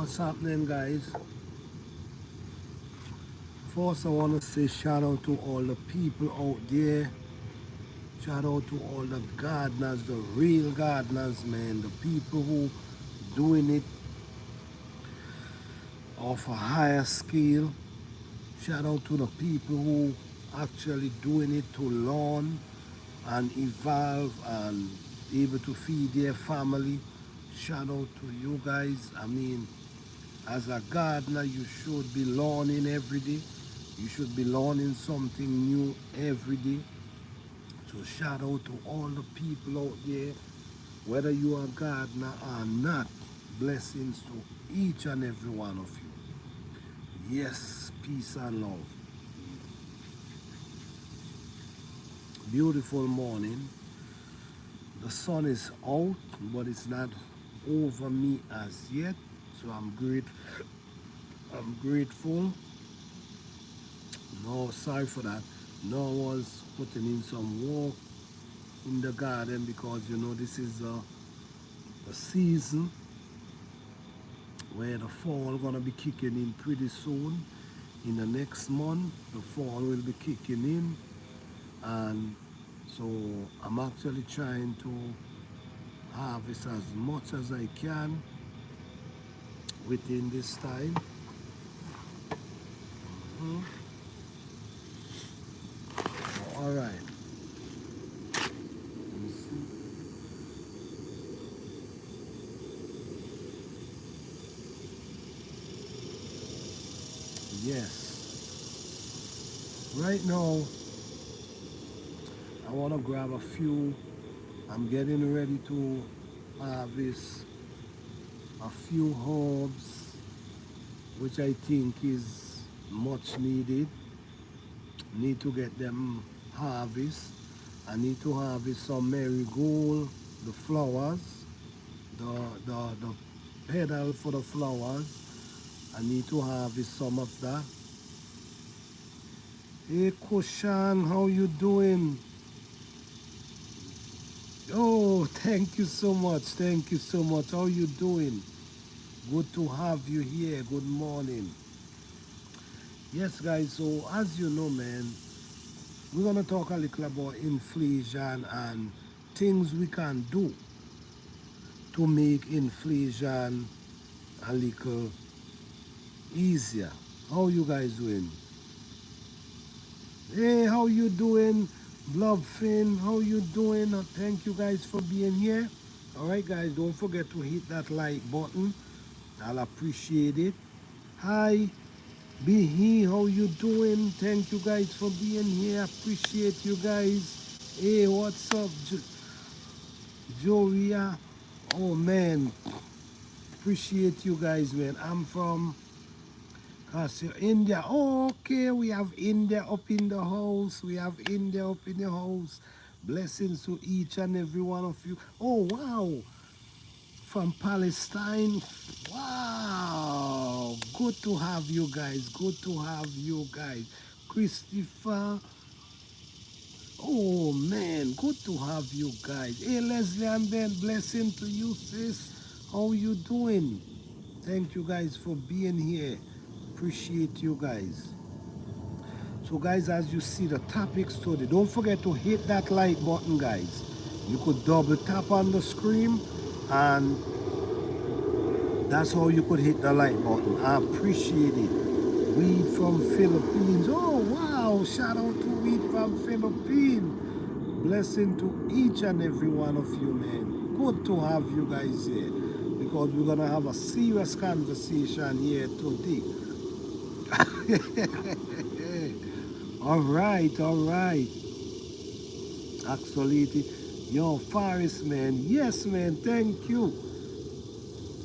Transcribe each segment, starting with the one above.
What's happening, guys? First, I want to say shout out to all the people out there. Shout out to all the gardeners, the real gardeners, man. The people who doing it of a higher scale. Shout out to the people who actually doing it to learn and evolve and able to feed their family. Shout out to you guys. I mean, as a gardener, you should be learning every day. You should be learning something new every day. So shout out to all the people out there, whether you are a gardener or not. Blessings to each and every one of you. Yes, peace and love. Beautiful morning. The sun is out, but it's not over me as yet. So I'm grateful. No, sorry for that. No, I was putting in some work in the garden because this is the season where the fall gonna be kicking in pretty soon. In the next month, the fall will be kicking in, and so I'm actually trying to harvest as much as I can within this time. Mhm. All right. Let me see. Yes. Right now, I want to grab a few. I'm getting ready to harvest a few herbs, which I think is much needed. Need to get them harvest. I need to harvest some marigold, the flowers, the petal for the flowers. I need to harvest some of that. Hey Kushan, how you doing? Oh, thank you so much. Thank you so much. How you doing? Good to have you here. Good morning. Yes, guys. So as you know, man, we're gonna talk a little about inflation and things we can do to make inflation a little easier. How you guys doing? Hey, how you doing? Blobfin, how you doing? Thank you guys for being here. All right, guys, don't forget to hit that like button. I'll appreciate it. Hi, be here. How you doing? Thank you guys for being here. Appreciate you guys. Hey, what's up, Joria? Oh man, appreciate you guys, man. I'm from India. Oh, okay, we have India up in the house. We have India up in the house. Blessings to each and every one of you. Oh, wow. From Palestine. Wow. Good to have you guys. Good to have you guys. Christopher. Oh, man. Good to have you guys. Hey, Leslie and Ben. Blessing to you, sis. How you doing? Thank you guys for being here. Appreciate you guys. So guys, as you see the topics today, don't forget to hit that like button, guys. You could double tap on the screen and that's how you could hit the like button. I appreciate it. Weed from Philippines. Oh wow, shout out to Weed from Philippines. Blessing to each and every one of you, man. Good to have you guys here because we're gonna have a serious conversation here today. All right, all right. Absolutely. Yo, Faris, man. Yes, man. Thank you.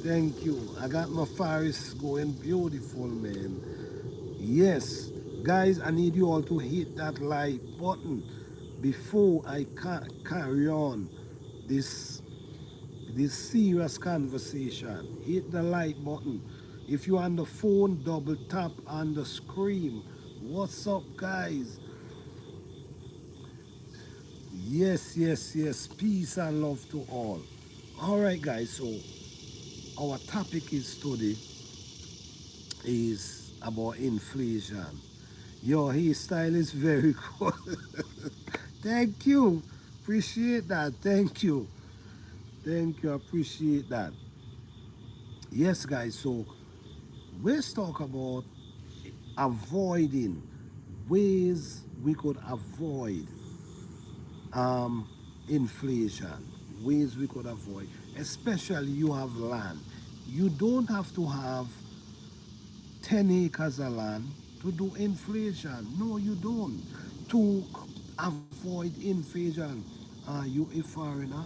Thank you. I got my Faris going beautiful, man. Yes. Guys, I need you all to hit that like button before I carry on this this serious conversation. Hit the like button. If you're on the phone, double tap on the screen. What's up, guys? Yes, yes, yes. Peace and love to all. All right, guys. So our topic is today. is about inflation. Your hairstyle is very cool. Thank you. Appreciate that. Thank you. Thank you. Appreciate that. Yes, guys. So let's talk about avoiding ways we could avoid um, inflation. Ways we could avoid, especially you have land. You don't have to have 10 acres of land to do inflation. No, you don't. To avoid inflation, are you a foreigner?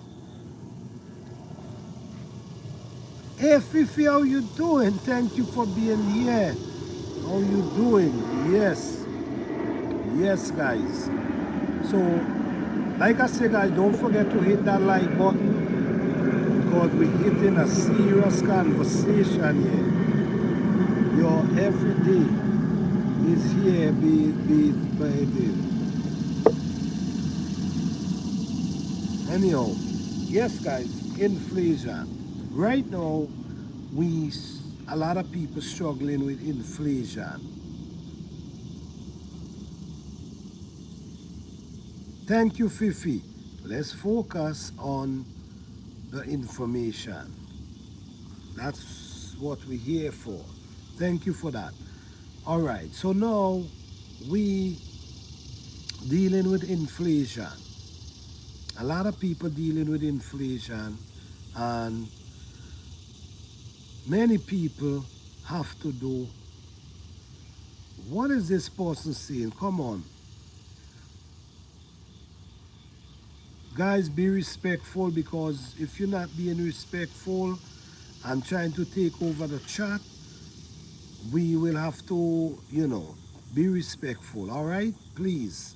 Hey, Fifi, how you doing? Thank you for being here. How you doing? Yes, yes, guys. So, like I said, guys, don't forget to hit that like button because we're hitting a serious conversation here. Your everyday is here, baby. Anyhow, yes, guys, inflation. Right now, we a lot of people struggling with inflation. Thank you, Fifi. Let's focus on the information. That's what we're here for. Thank you for that. All right. So now we dealing with inflation. A lot of people dealing with inflation, and many people have to do. What is this person saying? Come on, guys, be respectful, because if you're not being respectful and trying to take over the chat, we will have to, be respectful. All right, please.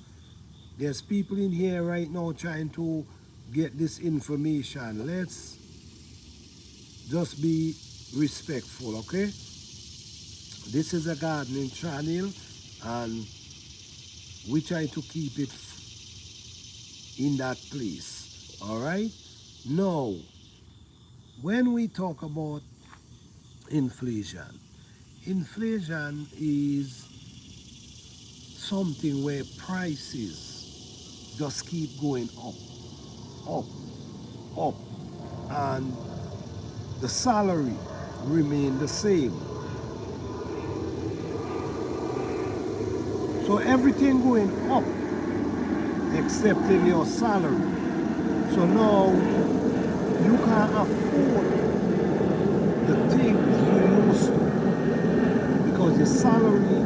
There's people in here right now trying to get this information. Let's just be respectful, okay? This is a gardening channel, and we try to keep it in that place. All right? Now, when we talk about inflation, inflation is something where prices just keep going up, up, up, and the salary remain the same. So everything going up except in your salary. So now you can't afford the things you used to because your salary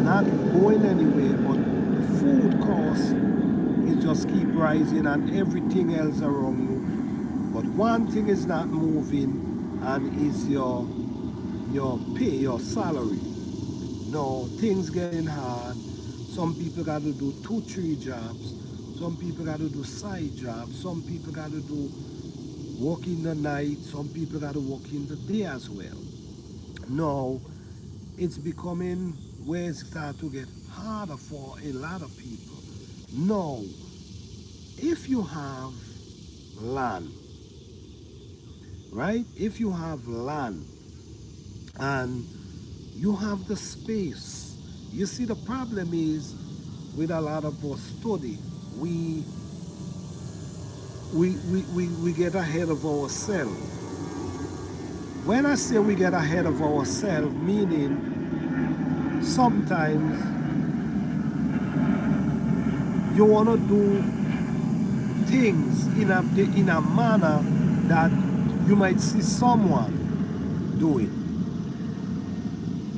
not going anywhere, but the food cost is just keep rising and everything else around you. But one thing is not moving, and is your pay, your salary. No, things getting hard. Some people got to do 2, 3 jobs. Some people got to do side jobs. Some people got to do work in the night. Some people got to work in the day as well. No, it's becoming where it start to get harder for a lot of people. No, if you have land, right? If you have land and you have the space, you see the problem is with a lot of us study, we we get ahead of ourselves. When I say we get ahead of ourselves, meaning sometimes you want to do things in a manner that you might see someone doing.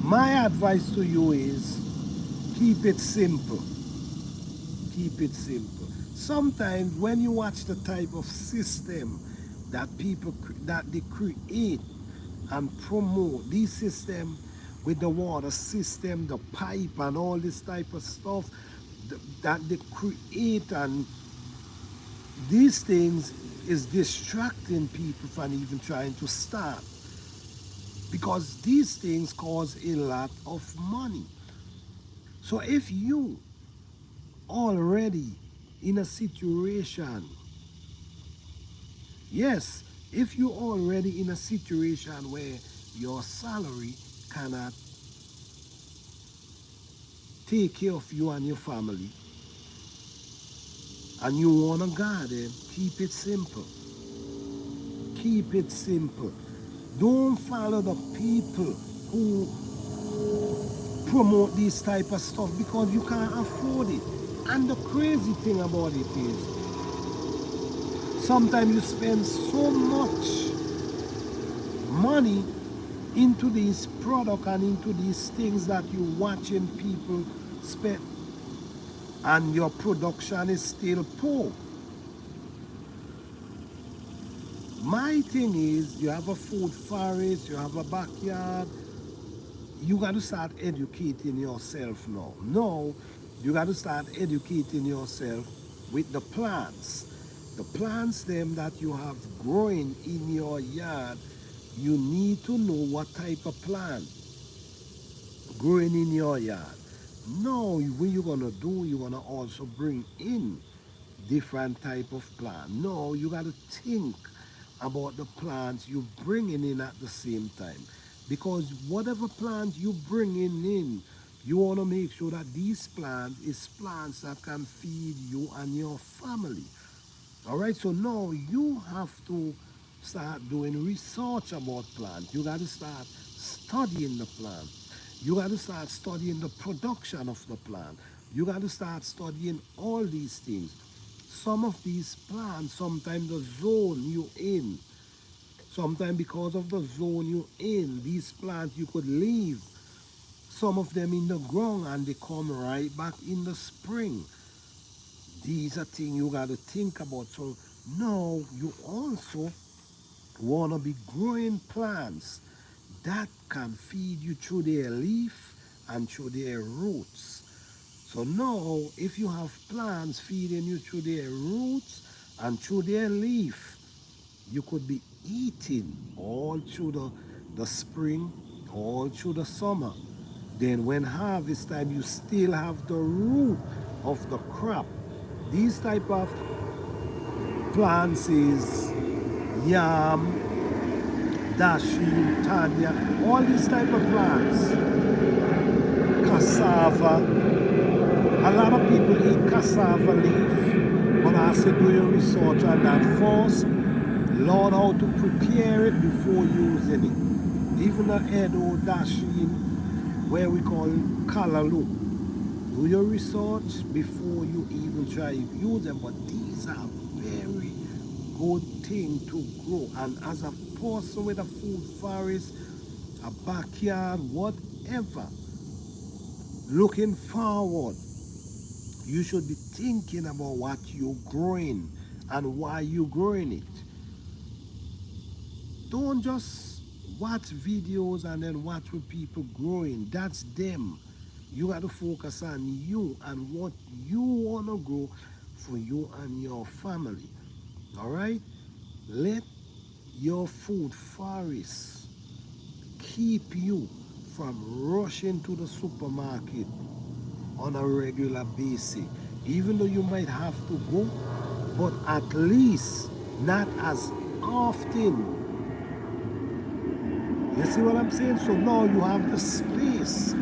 My advice to you is keep it simple. Keep it simple. Sometimes when you watch the type of system that that they create and promote, these system with the water system, the pipe and all this type of stuff that they create, and these things is distracting people from even trying to start, because these things cause a lot of money. So if you already in a situation, yes, if you already in a situation where your salary cannot take care of you and your family, and you want a garden, keep it simple. Keep it simple. Don't follow the people who promote this type of stuff because you can't afford it. And the crazy thing about it is sometimes you spend so much money into these products and into these things that you're watching people spend, and your production is still poor. My thing is, you have a food forest, you have a backyard, you got to start educating yourself now. No, you got to start educating yourself with the plants. The plants them that you have growing in your yard, you need to know what type of plant growing in your yard. Now, what you're gonna do, you're gonna also bring in different type of plant. No, you got to think about the plants you bringing in at the same time, because whatever plant you bringing in, you want to make sure that these plants is plants that can feed you and your family. All right, so now you have to start doing research about plant. You got to start studying the plant. You got to start studying the production of the plant. You got to start studying all these things. Some of these plants, sometimes the zone you in, sometimes because of the zone you in, these plants you could leave some of them in the ground and they come right back in the spring. These are things you got to think about. So now you also want to be growing plants that can feed you through their leaf and through their roots. So now if you have plants feeding you through their roots and through their leaf, you could be eating all through the spring, all through the summer. Then when harvest time, you still have the root of the crop. These type of plants is yam, dasheen, tanya, all these type of plants, cassava. A lot of people eat cassava leaf, but I say do your research on that first. Learn how to prepare it before using it. Even the head or dasheen, where we call callaloo. Do your research before you even try to use them, but these are very good thing to grow. And as a person with a food forest, a backyard, whatever, looking forward, you should be thinking about what you're growing and why you're growing it. Don't just watch videos and then watch what people growing. That's them. You got to focus on you and what you want to grow for you and your family. All right? Let your food forest keep you from rushing to the supermarket on a regular basis. Even though you might have to go, but at least not as often. You see what I'm saying? So now you have the space.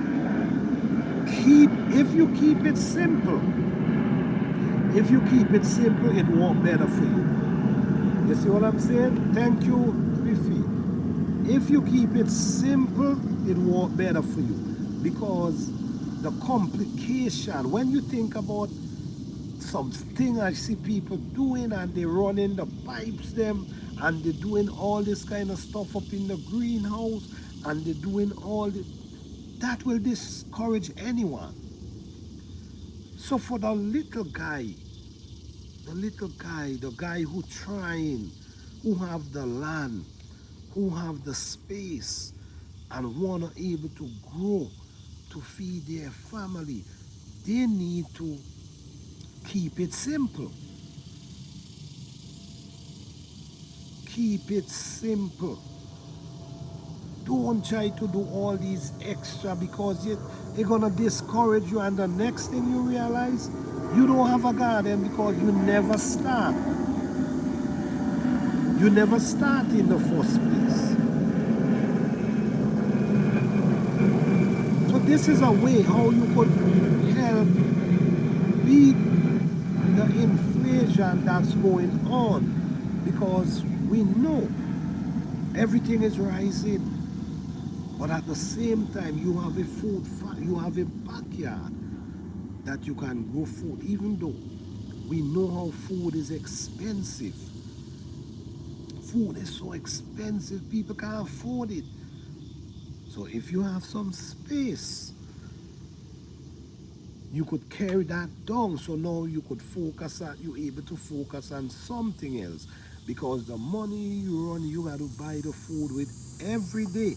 If you keep it simple, if you keep it simple, it won't better for you. You see what I'm saying? Thank you, Biffy. If you keep it simple, it won't better for you. Because the complication, when you think about something I see people doing and they running the pipes them and they're doing all this kind of stuff up in the greenhouse and they're doing all the, that will discourage anyone. So for the little guy, the guy who trying, who have the land, who have the space and wanna able to grow to feed their family, they need to keep it simple. Keep it simple. Don't try to do all these extra because you're gonna discourage you, and the next thing you realize, you don't have a garden because you never start. You never start in the first place. So this is a way how you could help beat the inflation that's going on, because we know everything is rising, but at the same time you have a you have a backyard that you can grow food, even though we know how food is expensive. Food is so expensive, people can't afford it. So if you have some space, you could carry that down. So now you could focus on, you're able to focus on something else. Because the money you run, you got to buy the food with every day.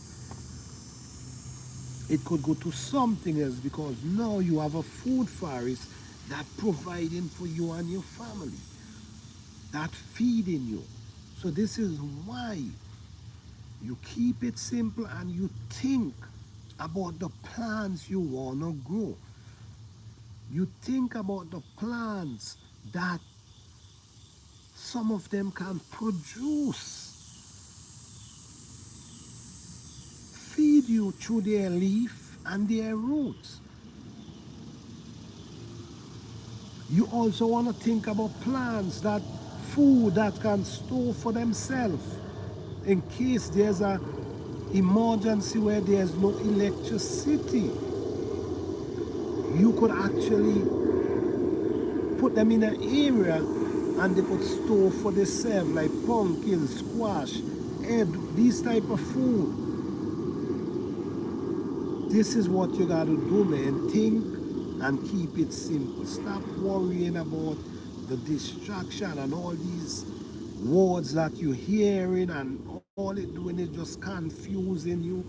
It could go to something else, because now you have a food forest that providing for you and your family, that feeding you. So this is why you keep it simple and you think about the plants you want to grow. You think about the plants that some of them can produce, feed you through their leaf and their roots. You also want to think about plants that food that can store for themselves in case there's a emergency where there's no electricity. You could actually put them in an area and they could store for themselves, like pumpkin, squash, egg, these type of food. This is what you got to do, man. Think and keep it simple. Stop worrying about the distraction and all these words that you're hearing, and all it doing is just confusing you.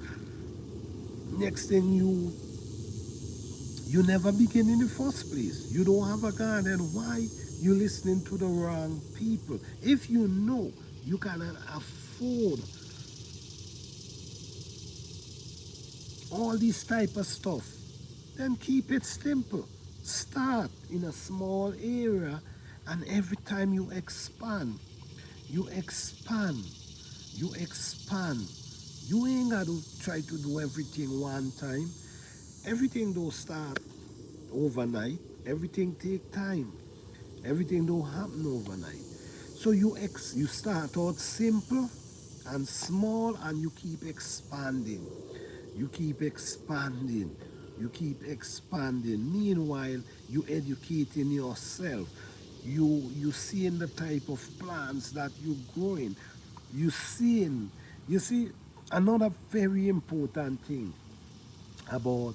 Next thing you never begin in the first place. You don't have a garden. Why you listening to the wrong people? If you know you cannot afford all this type of stuff, then keep it simple. Start in a small area, and every time you expand, you expand, you expand. You ain't got to try to do everything one time. Everything don't start overnight. Everything take time. Everything don't happen overnight. So you start out simple and small, and you keep expanding. You keep expanding. You keep expanding. Meanwhile, you educating yourself. You seeing the type of plants that you growing. You seeing. You see, another very important thing about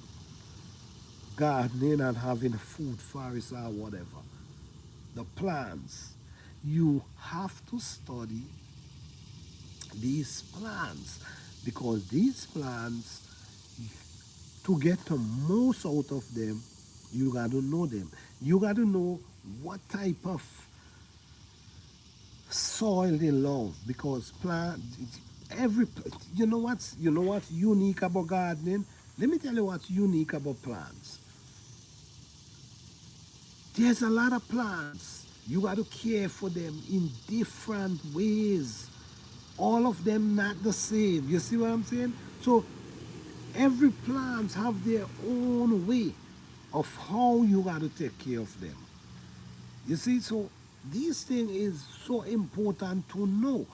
gardening and having food forests or whatever, the plants. You have to study these plants, because these plants, to get the most out of them, you got to know them. You got to know what type of soil they love, because plant every you know what's unique about gardening. Let me tell you what's unique about plants. There's a lot of plants. You got to care for them in different ways. All of them not the same. You see what I'm saying? So every plant have their own way of how you got to take care of them. You see, so this thing is so important to know,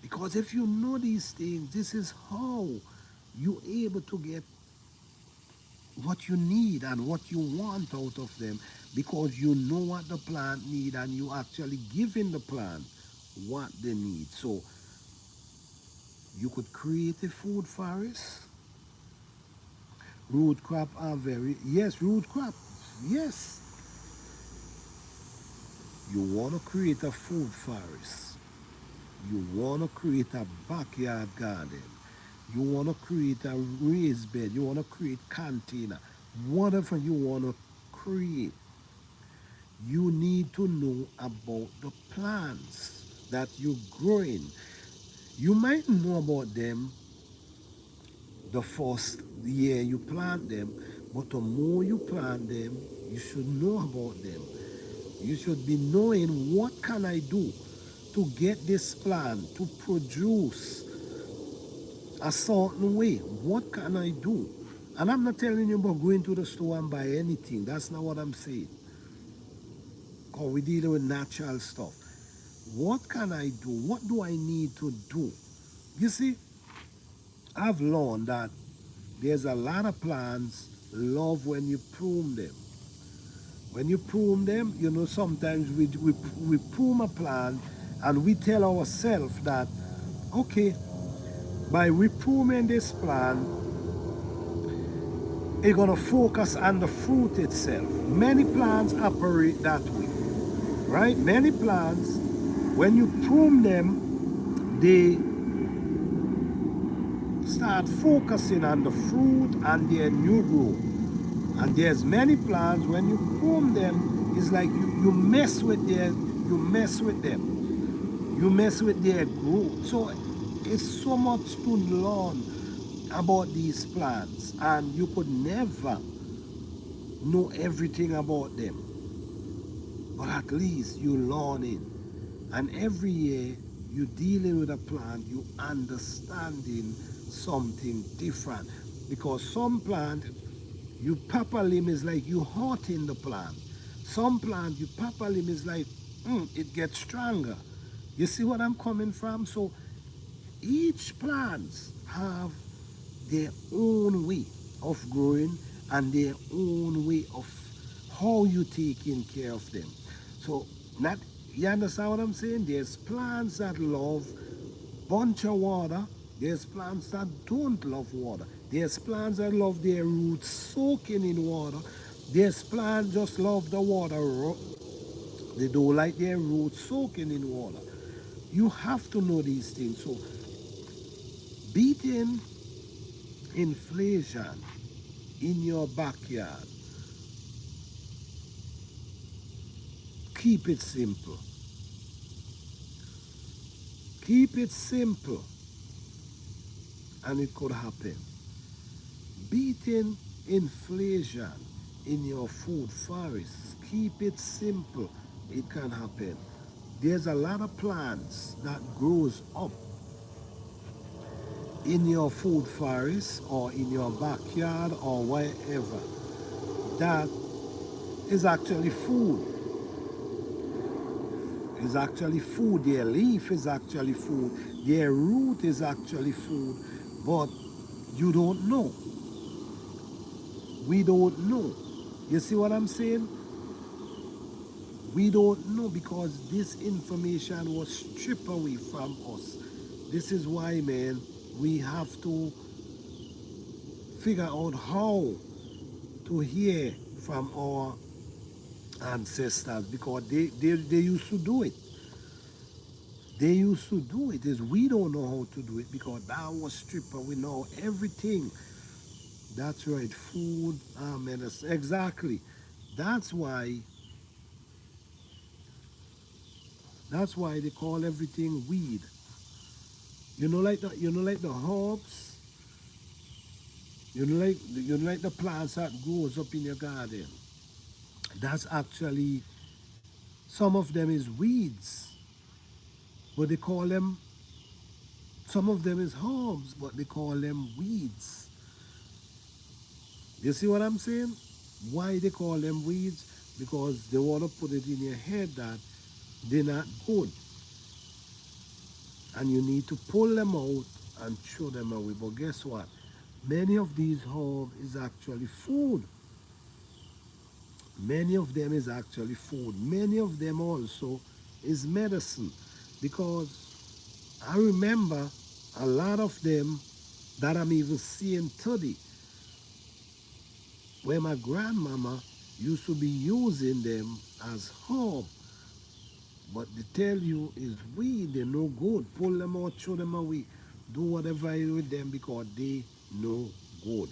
because if you know these things, this is how you able to get what you need and what you want out of them, because you know what the plant need and you actually giving the plant what they need. So you could create a food forest. Root crop are very, yes, root crop, yes. You want to create a food forest. You want to create a backyard garden. You want to create a raised bed. You want to create container. Whatever you want to create, you need to know about the plants that you're growing. You might know about them the first year you plant them, but the more you plant them, you should know about them. You should be knowing, what can I do to get this plant to produce a certain way? What can I do? And I'm not telling you about going to the store and buy anything. That's not what I'm saying. Because we're dealing with natural stuff. What can I do? What do I need to do? You see, I've learned that there's a lot of plants love when you prune them. When you prune them, you know, sometimes we prune a plant and we tell ourselves that, okay, by we pruning this plant, it's going to focus on the fruit itself. Many plants operate that way, right? Many plants, when you prune them, they start focusing on the fruit and their new growth. And there's many plants, when you prune them, it's like you mess with them. You mess with their growth. So it's so much to learn about these plants, and you could never know everything about them, but at least you learn it. And every year you dealing with a plant, you understanding something different. Because some plant, you pop a limb is like you hurting the plant. Some plant, you pop a limb is like, it gets stronger. You see what I'm coming from? So each plants have their own way of growing and their own way of how you taking care of them. So not you understand what I'm saying? There's plants that love bunch of water. There's plants that don't love water. There's plants that love their roots soaking in water. There's plants just love the water. They don't like their roots soaking in water. You have to know these things. So beating inflation in your backyard, keep it simple. Keep it simple, and it could happen. Beating inflation in your food forests, keep it simple, it can happen. There's a lot of plants that grows up in your food forest or in your backyard or wherever that is actually food. Is actually food. Their leaf is actually food. Their root is actually food. But you don't know. We don't know. You see what I'm saying? We don't know because this information was stripped away from us. This is why, man, we have to figure out how to hear from our ancestors because they used to do it. They used to do it. Is we don't know how to do it because that was stripped away. Know everything. That's right. Food, medicine. Exactly. That's why. That's why they call everything weed. Like the herbs. You know like the plants that grows up in your garden. That's actually some of them is weeds, but they call them. Some of them is herbs, but they call them weeds. You see what I'm saying? Why they call them weeds? Because they want to put it in your head that they're not good, and you need to pull them out and throw them away. But guess what? Many of these herbs is actually food. Many of them is actually food. Many of them also is medicine. Because I remember a lot of them that I'm even seeing today, where my grandmama used to be using them as herb. But they tell you is weed, they're no good. Pull them out, throw them away. Do whatever you with them because they no good.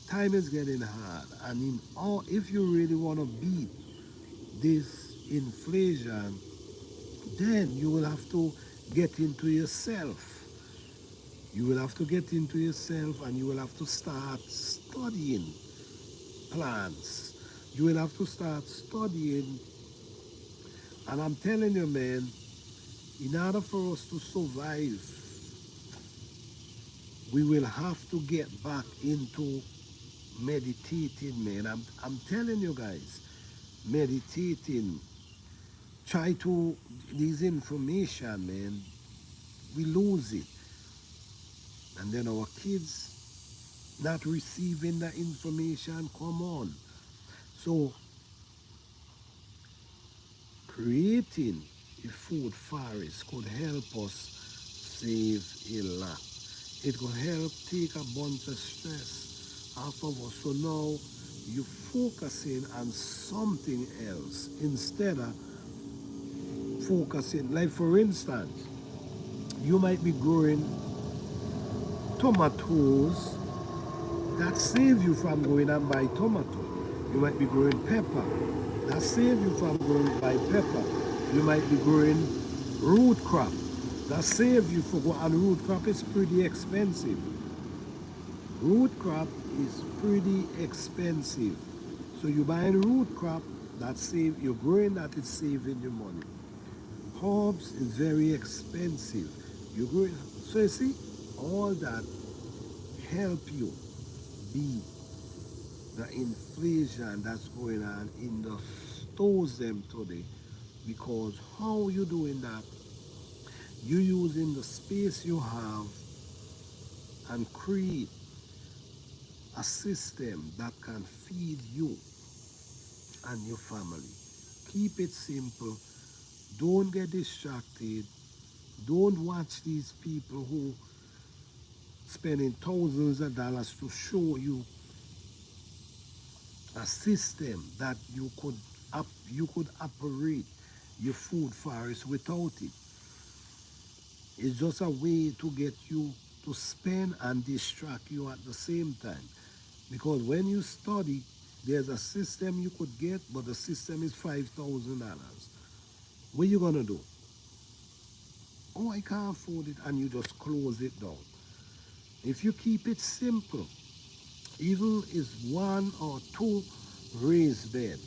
Time is getting hard. And in all, if you really want to beat this inflation, then you will have to get into yourself. You will have to get into yourself and you will have to start studying plants. You will have to start studying. And I'm telling you, man, in order for us to survive We will have to get back into meditating, man. I'm telling you guys, meditating. Try to this information, man. We lose it, and then our kids not receiving the information. Come on. So creating a food forest could help us save a lot. It could help take a bunch of stress off of us. So now you focusing on something else instead of focusing. Like for instance, you might be growing tomatoes that save you from going and buy tomato. You might be growing pepper that save you from going buy pepper. You might be growing root crop that save you for go and root crop is pretty expensive. Root crop is pretty expensive. So you buying root crop that save you're growing that is saving you money. Herbs is very expensive. You're growing so you see all that help you beat the inflation that's going on in the stores them today because how you doing that? You using the space you have and create a system that can feed you and your family. Keep it simple. Don't get distracted. Don't watch these people who spending thousands of dollars to show you a system that you could operate your food forest without it. It's just a way to get you to spend and distract you at the same time. Because when you study, there's a system you could get, but the system is $5,000. What are you gonna do? Oh, I can't afford it, and you just close it down. If you keep it simple, even is one or two raised bed,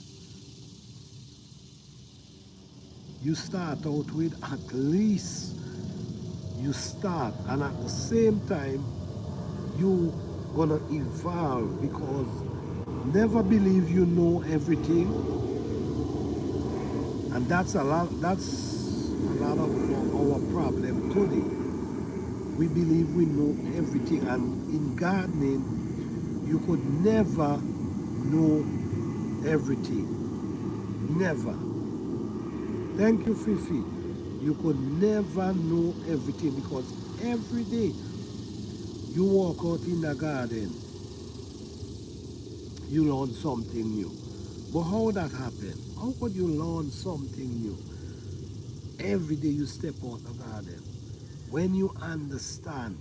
you start out with at least you start, and at the same time you gonna evolve because never believe you know everything, and that's a lot of our problem today. We believe we know everything, and in gardening you could never know everything. Never. Thank you, Fifi. You could never know everything because every day you walk out in the garden, you learn something new. But how that happen? How could you learn something new? Every day you step out the garden. When you understand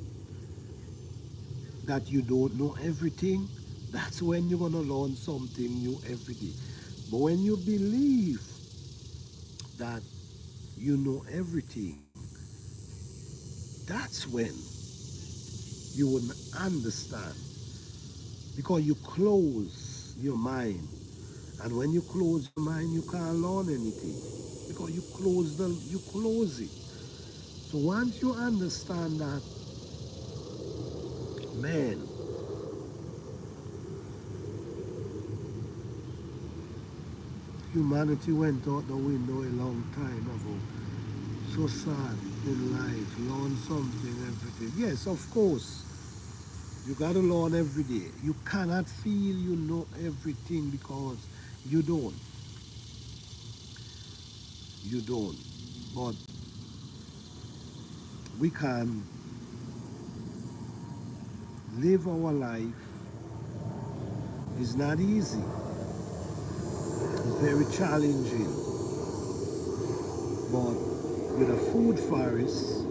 that you don't know everything, that's when you're gonna learn something new every day. But when you believe that you know everything, that's when you wouldn't understand because you close your mind. And when you close your mind, you can't learn anything because you close it. So once you understand that, man, humanity went out the window a long time ago. So sad in life, learn something every day. Yes, of course, you gotta learn every day. You cannot feel you know everything because you don't. You don't. But we can live our life. It's not easy. It's very challenging. But with a food forest,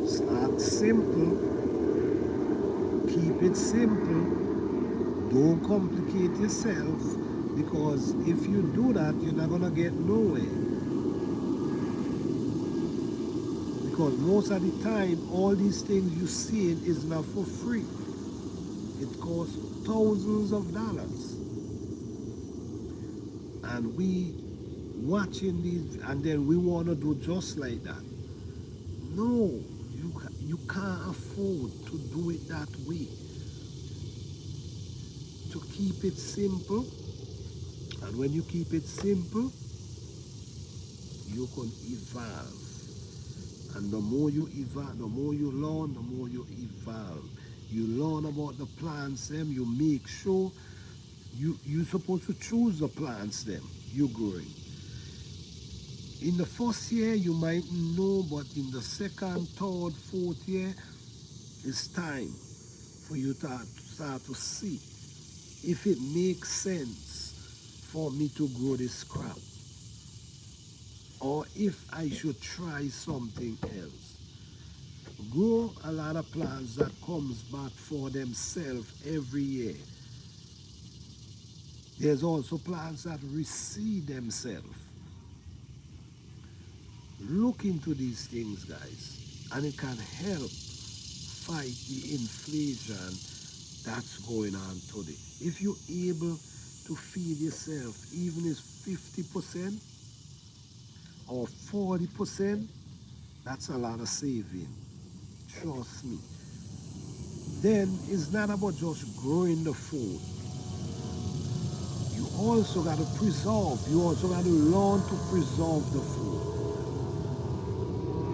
start simple, keep it simple, don't complicate yourself because if you do that, you're not gonna get nowhere. Because most of the time, all these things you see is not for free. It costs thousands of dollars. And we watching these, and then we want to do just like that. No, You can't afford to do it that way. To keep it simple, and when you keep it simple, you can evolve. And the more you evolve, the more you learn, the more you evolve. You learn about the plants them, you make sure you're supposed to choose the plants them you're growing. In the first year you might know, but in the second, third, fourth year, it's time for you to start to see if it makes sense for me to grow this crop or if I should try something else. Grow a lot of plants that comes back for themselves every year. There's also plants that reseed themselves. Look into these things, guys, and it can help fight the inflation that's going on today. If you're able to feed yourself, even if 50% or 40%, that's a lot of saving. Trust me. Then it's not about just growing the food. You also got to preserve. You also got to learn to preserve the food.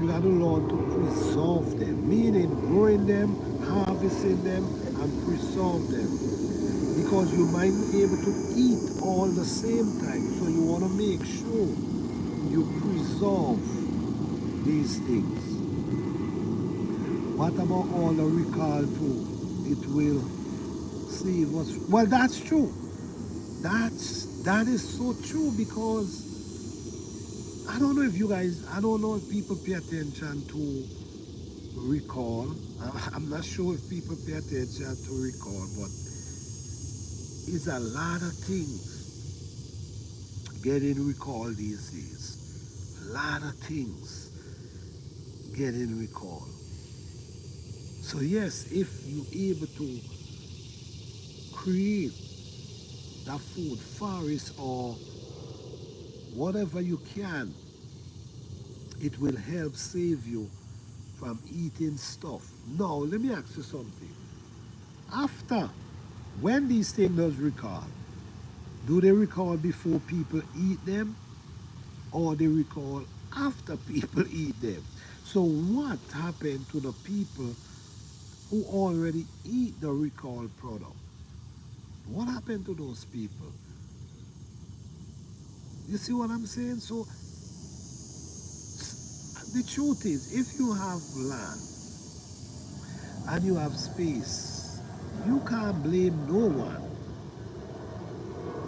You got to learn to preserve them, meaning growing them, harvesting them, and preserve them. Because you might be able to eat all the same time. So you want to make sure you preserve these things. What about all the recall too? It will save us. Well, that's true. That is so true because I don't know if you guys, I don't know if people pay attention to recall. I'm not sure if people pay attention to recall, but it's a lot of things getting recalled these days. A lot of things getting recalled. So yes, if you're able to create that food forest or whatever you can, it will help save you from eating stuff. Now, let me ask you something. After, when these things does recall, do they recall before people eat them or they recall after people eat them? So what happened to the people who already eat the recalled product? What happened to those people? You see what I'm saying? So the truth is, if you have land and you have space, you can't blame no one.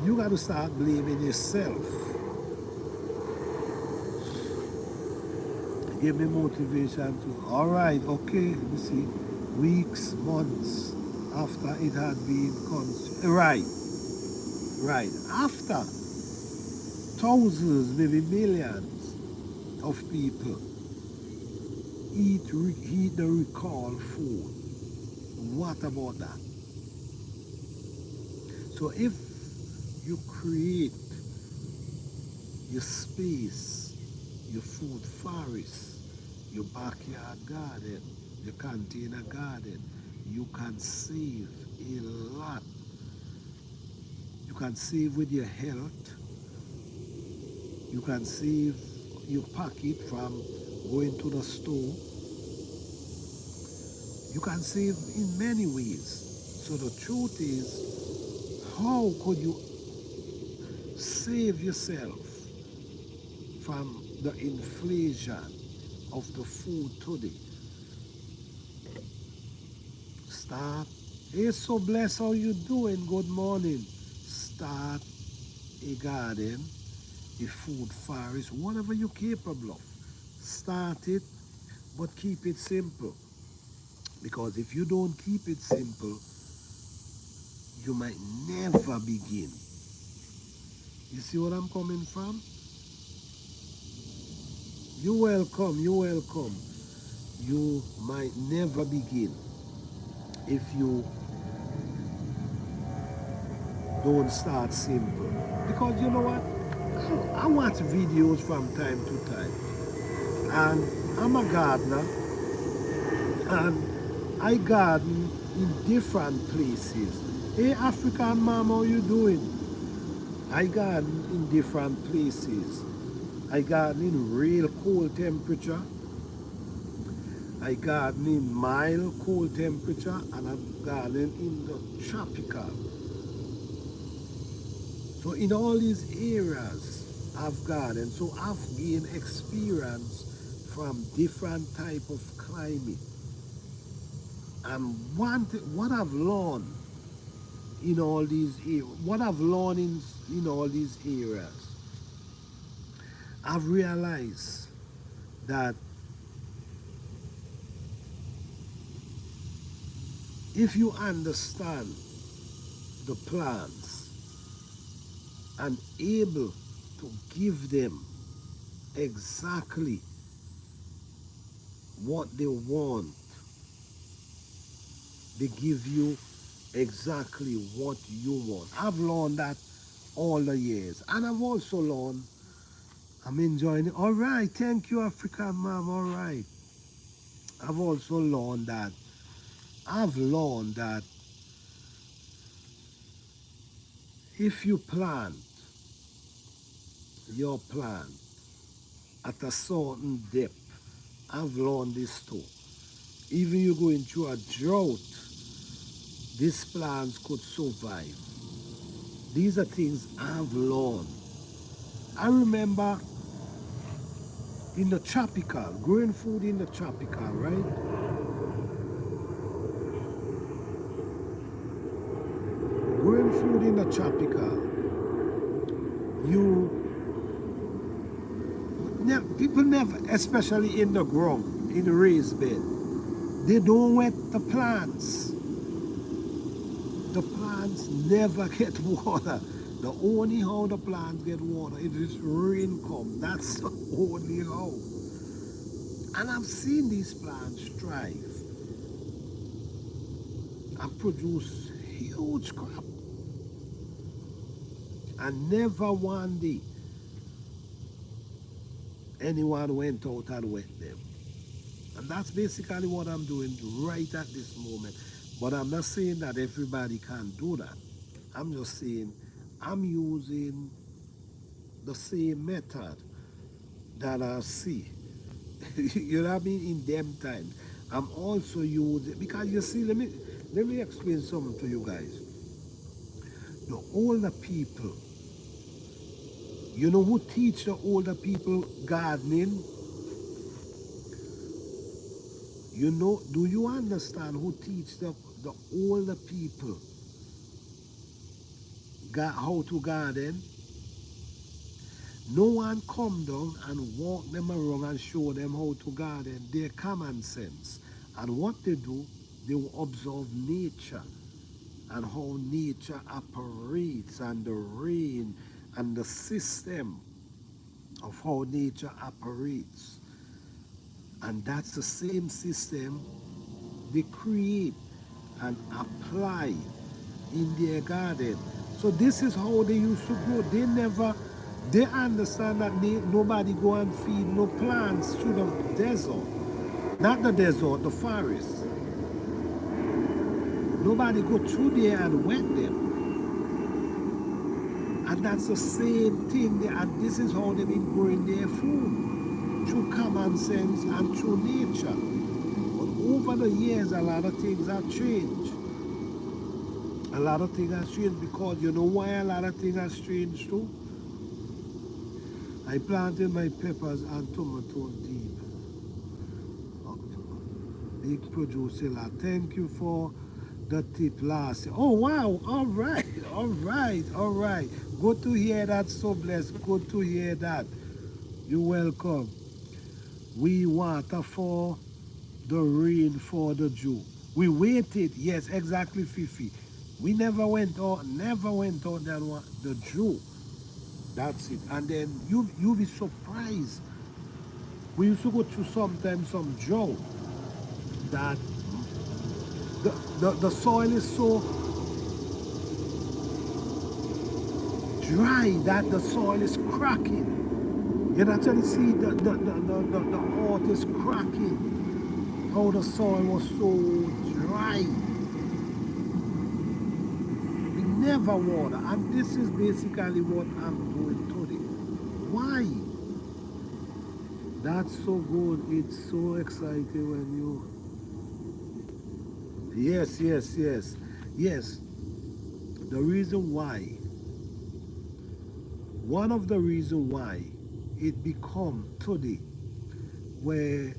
You got to start blaming yourself. Give me motivation to, all right, okay, you see, weeks, months after it had been consumed. Right. After thousands, maybe millions of people eat the recall food. What about that? So if you create your space, your food forest, your backyard garden, your container garden, you can save a lot. You can save with your health. You can save your pocket from going to the store. You can save in many ways. So the truth is, how could you save yourself from the inflation of the food today? Start. Hey, so blessed, how you doing? Good morning. Start a garden, a food forest, whatever you're capable of. Start it, but keep it simple. Because if you don't keep it simple, you might never begin. You see what I'm coming from? You're welcome, you're welcome. You might never begin if you don't start simple. Because you know what? I watch videos from time to time. And I'm a gardener. And I garden in different places. Hey, African mom, how you doing? I garden in different places. I garden in real cold temperature. I garden in mild cold temperature, and I garden in the tropical. So in all these areas I've gardened, so I've gained experience from different type of climate. And what I've learned in all these areas, what I've learned in all these areas, I've realized that if you understand the plants and able to give them exactly what they want, they give you exactly what you want. I've learned that all the years. And I've also learned, I'm enjoying it. All right, thank you, African mom. All right. I've also learned that, I've learned that if you plant your plant at a certain depth, I've learned this too. Even you going through a drought, these plants could survive. These are things I've learned. I remember in the tropical, growing food in the tropical, right? Growing food in the tropical, you people never, especially in the ground, in the raised bed, they don't wet the plants. The plants never get water. The only how the plants get water is if rain come. That's the only how. And I've seen these plants thrive and produce huge crop. And never one day anyone went out and wet them. And that's basically what I'm doing right at this moment. But I'm not saying that everybody can do that. I'm just saying I'm using the same method that I see. You know what I mean? In them times. I'm also using, because you see, let me explain something to you guys. The older people, you know who teach the older people gardening? You know, do you understand who teach the older people how to garden? No one come down and walk them around and show them how to garden. Their common sense. And what they do, they will observe nature and how nature operates and the rain and the system of how nature operates. And that's the same system they create and apply in their garden. So this is how they used to grow. They understand that nobody go and feed no plants through the desert. Not the desert, the forest. Nobody go through there and wet them. And that's the same thing, and this is how they've been growing their food, through common sense and through nature. But over the years, a lot of things have changed. A lot of things have changed because you know why a lot of things have changed too? I planted my peppers and tomatoes deep. Big producer, thank you for the tip last year. Oh wow, all right, all right, all right. Good to hear that, so blessed. Good to hear that. You're welcome. We water for the rain for the dew. We waited, yes, exactly, Fifi. We never went out that one, the dew. That's it. And then you be surprised. We used to go through sometimes some drought that the soil is so dry that the soil is cracking. You can actually see the earth is cracking. how the soil was so dry. We never water. And this is basically what I'm doing today. Why? That's so good. It's so exciting when you. Yes, yes, yes. Yes. The reason why, one of the reason why it become today where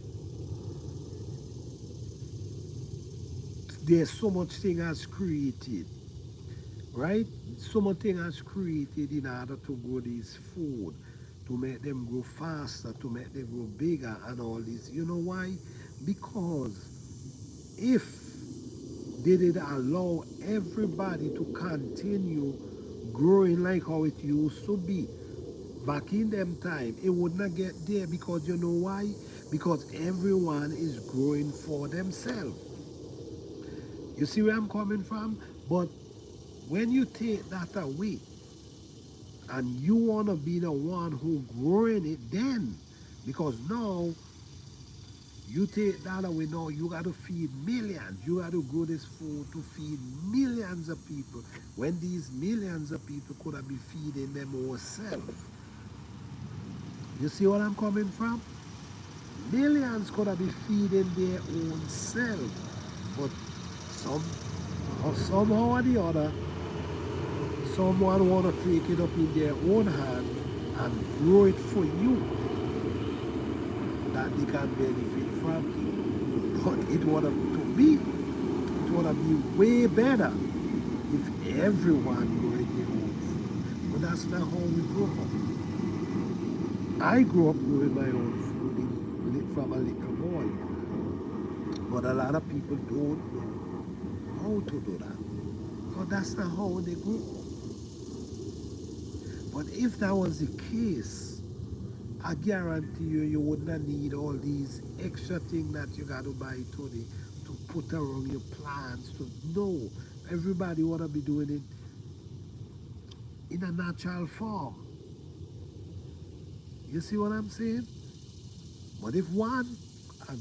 there's so much thing has created, right? So much thing has created in order to grow this food, to make them grow faster, to make them grow bigger and all this. You know why? Because if they did allow everybody to continue growing like how it used to be back in them time, it would not get there because you know why? Because everyone is growing for themselves. You see where I'm coming from? But when you take that away and you want to be the one who growing it then, because now you take that away, now you got to feed millions. You got to grow this food to feed millions of people when these millions of people could have been feeding them ourselves. You see what I'm coming from? Millions could have been feeding their own self. But some, or somehow or the other, someone want to take it up in their own hand and grow it for you that they can benefit from it. But it would have, to me, it would have been way better if everyone growing their own food. But that's not how we grew up. I grew up growing my own food from a little boy. But a lot of people don't know how to do that. Because that's not how they grew up. But if that was the case, I guarantee you, you would not need all these extra things that you got to buy today to put around your plants. To know everybody want to be doing it in a natural form. You see what I'm saying? But if a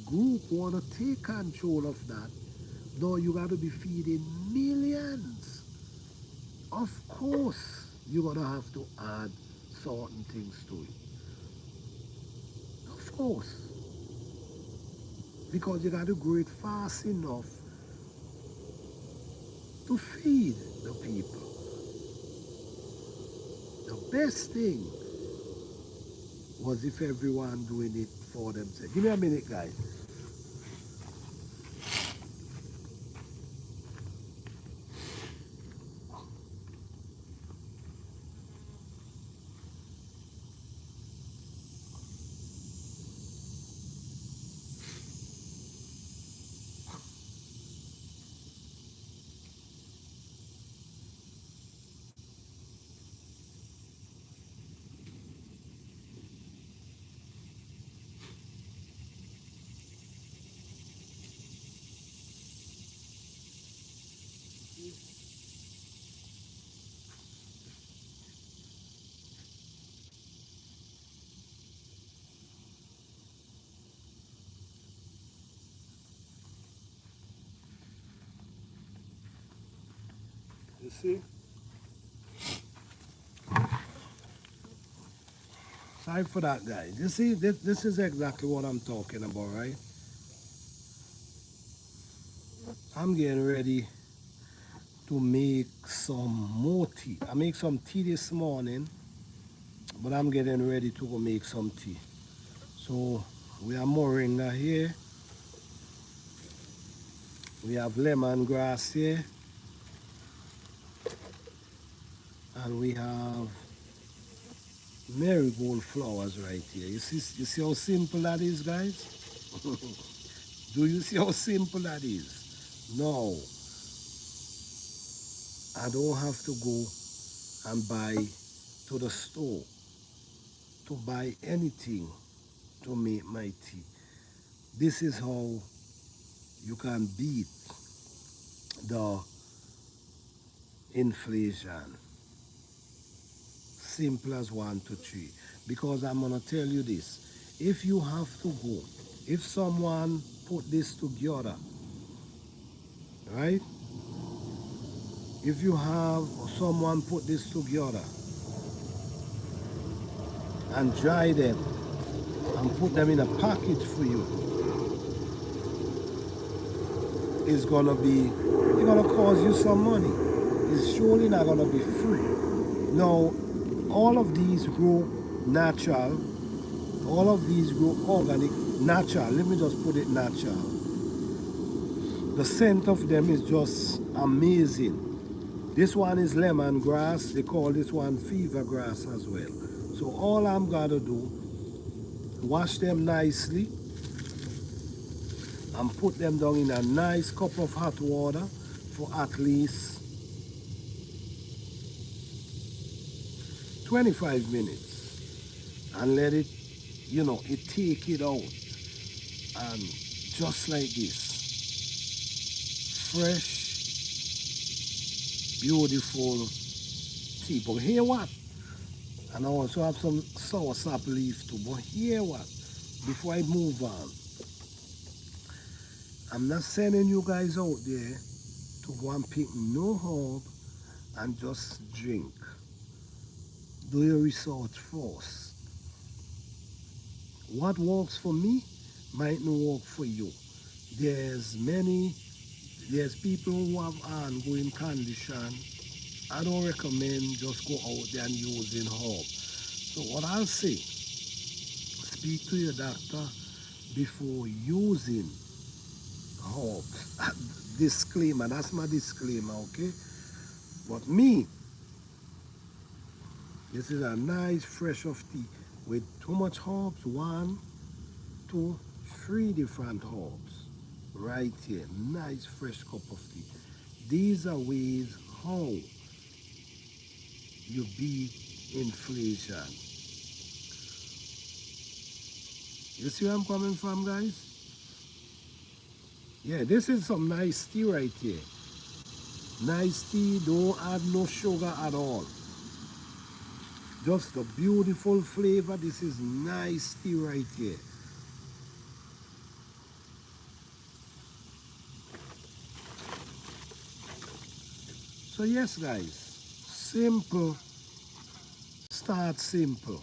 group want to take control of that, no, you got to be feeding millions. Of course, you're going to have to add certain things to it. Of course. Because you got to grow it fast enough to feed the people. The best thing was if everyone doing it for themselves. Give me a minute, guys. You see? Sorry for that, guys. You see, this is exactly what I'm talking about, right? I'm getting ready to make some more tea. I make some tea this morning, but I'm getting ready to go make some tea. So we have moringa here. We have lemongrass here, and we have marigold flowers right here. You see how simple that is, guys? Do you see how simple that is? No, I don't have to go and buy to the store to buy anything to make my tea. This is how you can beat the inflation. Simple as one, two, three. Because I'm gonna tell you this. If you have to go, if someone put this together, right? If you have someone put this together and dry them and put them in a package for you, it's gonna cost you some money. It's surely not gonna be free. Now, all of these grow natural, all of these grow organic, natural. Let me just put it natural. The scent of them is just amazing. This one is lemongrass. They call this one fever grass as well. So all I'm gonna do, wash them nicely and put them down in a nice cup of hot water for at least 25 minutes and let it, it take it out. And just like this, fresh, beautiful tea. But hear what? And I also have some soursop leaf too. But hear what? Before I move on, I'm not sending you guys out there to go and pick no herb and just drink. Do your research first. What works for me might not work for you. There's many, there's people who have ongoing condition. I don't recommend just go out there and using herb. So what I'll say, speak to your doctor before using herbs. Disclaimer, that's my disclaimer, okay? But me, this is a nice fresh of tea with too much herbs. One, two, three different herbs right here. Nice fresh cup of tea. These are ways how you beat inflation. You see where I'm coming from, guys? Yeah, this is some nice tea right here. Nice tea, don't add no sugar at all. Just the beautiful flavor. This is nice tea right here. So yes, guys, simple, start simple.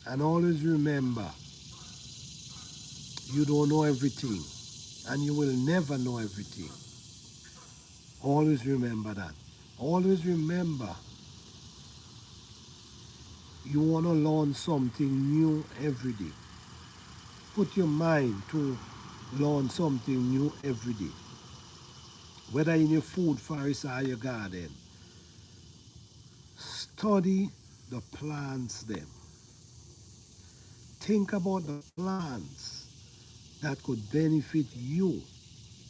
And always remember, you don't know everything. And you will never know everything. Always remember that. Always remember, you want to learn something new every day. Put your mind to learn something new every day. Whether in your food forest or your garden, study the plants them. Think about the plants that could benefit you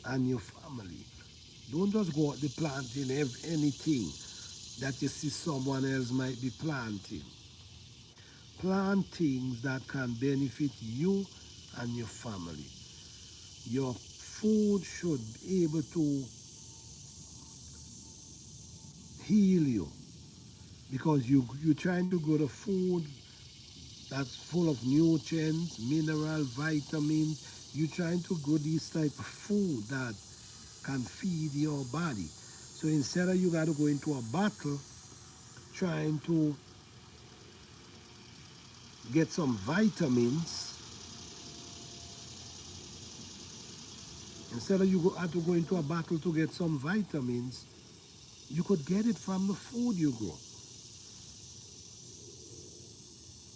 and your family. Don't just go out the planting anything that you see someone else might be planting. Plant things that can benefit you and your family. Your food should be able to heal you because you're trying to grow the food that's full of nutrients, mineral, vitamins. You're trying to grow this type of food that can feed your body. So instead of you got to go into a battle trying to get some vitamins, instead of you have to go into a battle to get some vitamins, you could get it from the food you grow.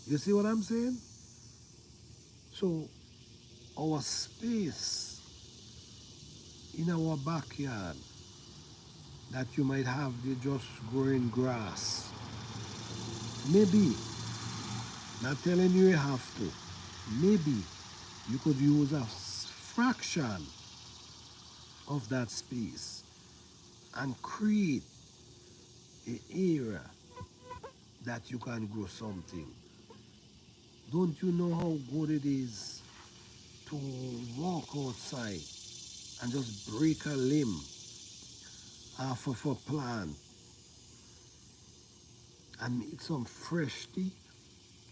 You see what I'm saying? So our space in our backyard that you might have they just growing grass. Maybe, not telling you you have to, maybe you could use a fraction of that space and create an area that you can grow something. Don't you know how good it is to walk outside and just break a limb off of a plant and make some fresh tea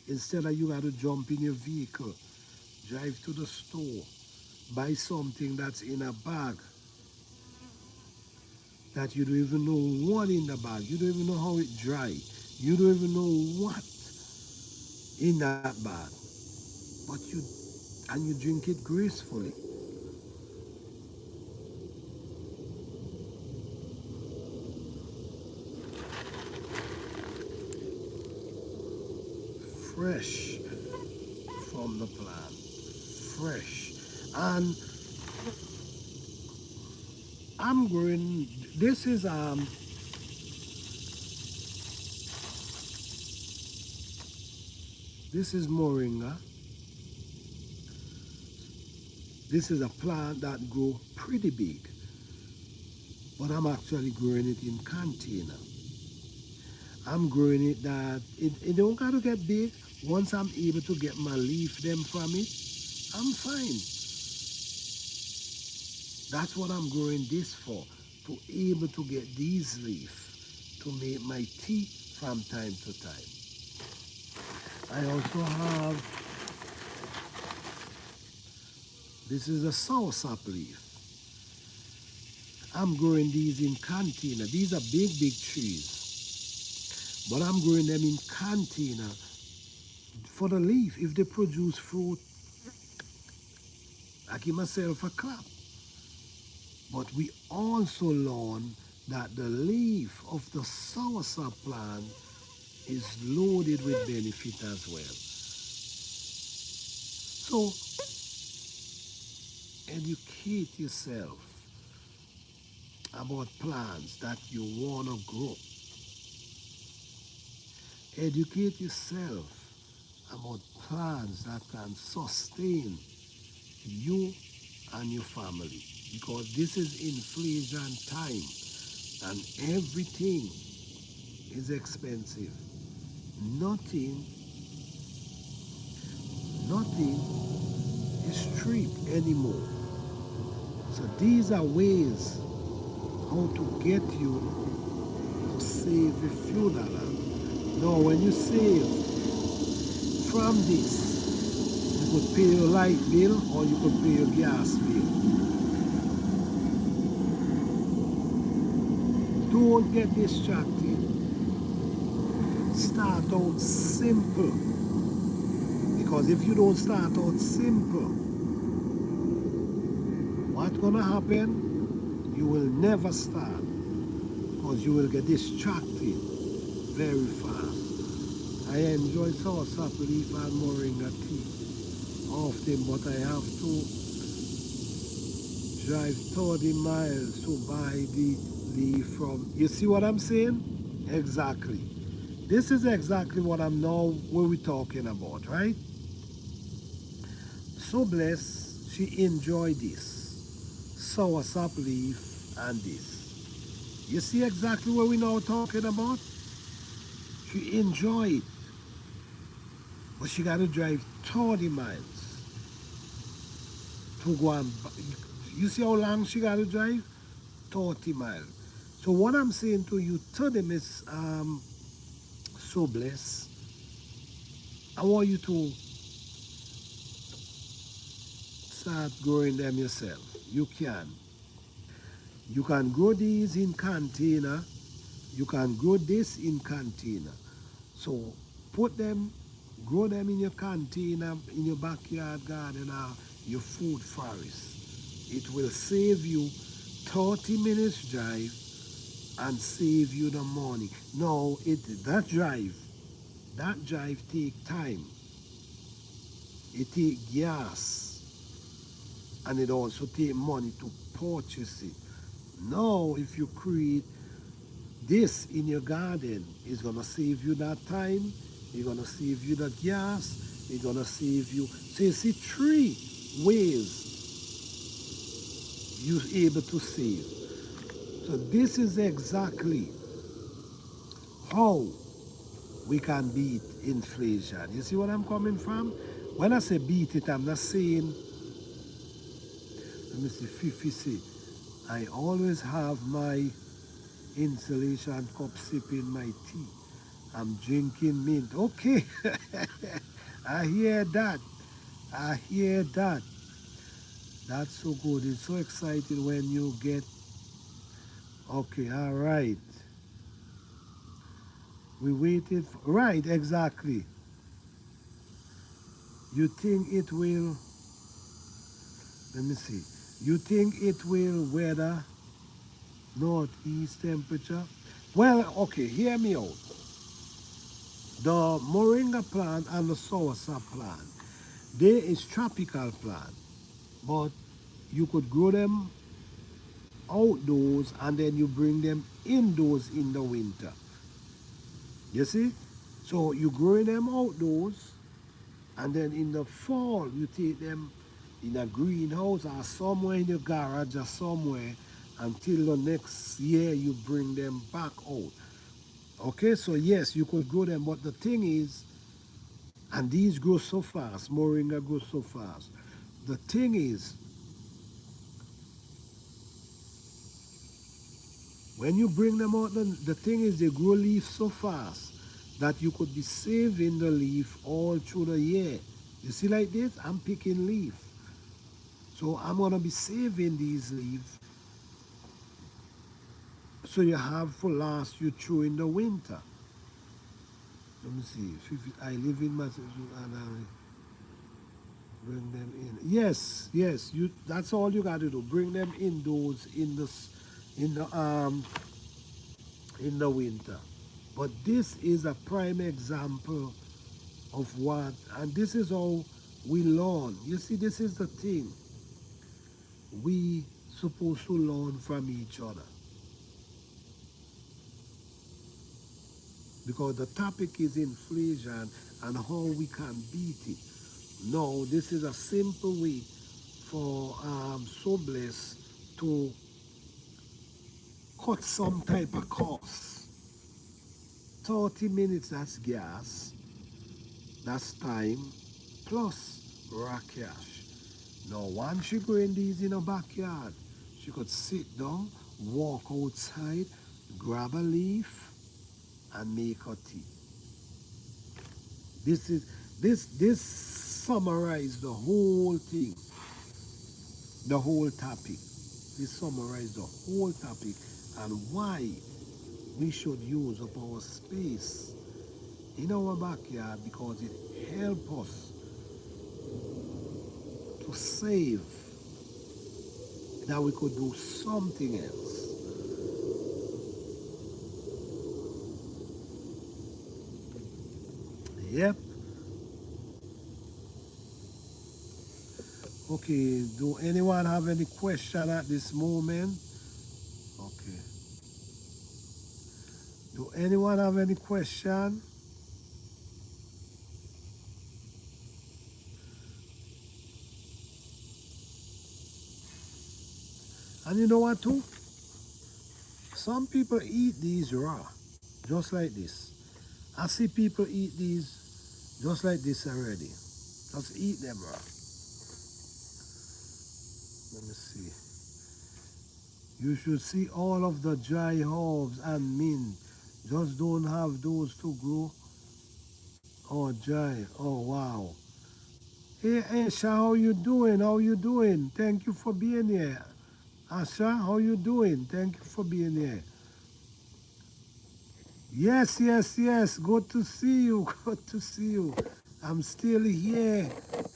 instead of you got to jump in your vehicle Drive to the store. Buy something that's in a bag that you don't even know what in the bag. You don't even know how it dry. You don't even know what in that bag. But you drink it gracefully. Fresh from the plant. Fresh. And I'm growing this is moringa. This is a plant that grow pretty big, but I'm actually growing it in container. I'm growing it that it don't gotta get big. Once I'm able to get my leaf them from it, I'm fine. That's what I'm growing this for, to able to get these leaf to make my tea from time to time. I also have, this is a soursop leaf. I'm growing these in container. These are big, big trees, but I'm growing them in container for the leaf. If they produce fruit, I give myself a clap. But we also learn that the leaf of the soursop plant is loaded with benefit as well. So educate yourself about plants that you want to grow. Educate yourself about plants that can sustain you and your family. Because this is inflation time and everything is expensive. Nothing, nothing is cheap anymore. So these are ways how to get you to save a few dollars. Now when you save from this, you could pay your light bill or you could pay your gas bill. Don't get distracted. Start out simple. Because if you don't start out simple, what's gonna happen? You will never start because you will get distracted very fast. I enjoy soursop leaf and moringa tea often, but I have to drive 30 miles to buy the leaf from. You see what I'm saying? Exactly. This is exactly what we're talking about, right? So blessed, she enjoyed this soursop leaf and this. You see exactly what we're now talking about? She enjoyed it, but she got to drive 30 miles to go and. You see how long she got to drive? 30 miles. So what I'm saying to you, to them is so blessed. I want you to start growing them yourself. You can. You can grow these in container. You can grow this in container. So put them, grow them in your container, in your backyard garden or your food forest. It will save you 30 minutes drive and save you the money. No, that drive take time. It take gas and it also take money to purchase it. Now, if you create this in your garden, it's gonna save you that time, it's gonna save you the gas, it's gonna save you. So you see 3 ways you're able to save. So this is exactly how we can beat inflation. You see what I'm coming from? When I say beat it, I'm not saying, let me see, Fifi say, I always have my insulation cup sipping my tea. I'm drinking mint. Okay, I hear that. I hear that. That's so good. It's so exciting when you get. Okay, all right. We waited. Right, exactly. You think it will. Let me see. You think it will weather northeast temperature? Well, okay, hear me out. The moringa plant and the soursop plant, they is tropical plant, but you could grow them outdoors and then you bring them indoors in the winter. You see? So you growing them outdoors and then in the fall you take them in a greenhouse or somewhere in your garage or somewhere until the next year you bring them back out. Okay, so yes, you could grow them, but the thing is, and these grow so fast, moringa grows so fast. The thing is, when you bring them out, the thing is they grow leaves so fast that you could be saving the leaf all through the year. You see like this? I'm picking leaf. So I'm gonna be saving these leaves so you have for last you through in the winter. Let me see. I live in Massachusetts and I bring them in. Yes, yes. You. That's all you got to do. Bring them indoors in the winter. But this is a prime example of what, and this is how we learn. You see, this is the thing. We supposed to learn from each other because the topic is inflation and how we can beat it. No, this is a simple way for so blessed to cut some type of cost. 30 minutes, that's gas, that's time, plus raw cash. Now, once she go in these in her backyard, she could sit down, walk outside, grab a leaf, and make her tea. This is this summarize the whole thing, the whole topic. This summarize the whole topic and why we should use up our space in our backyard because it helps us to save that we could do something else. Yep. Okay, do anyone have any question at this moment? Okay. Do anyone have any question? And you know what too? Some people eat these raw, just like this. I see people eat these just like this already. Just eat them raw. Let me see. You should see all of the dry herbs and mint. Just don't have those to grow. Oh, dry. Oh, wow. Hey, Asha, how you doing? How you doing? Thank you for being here. Asha, how you doing? Thank you for being here. Yes, yes, yes. Good to see you. Good to see you. I'm still here,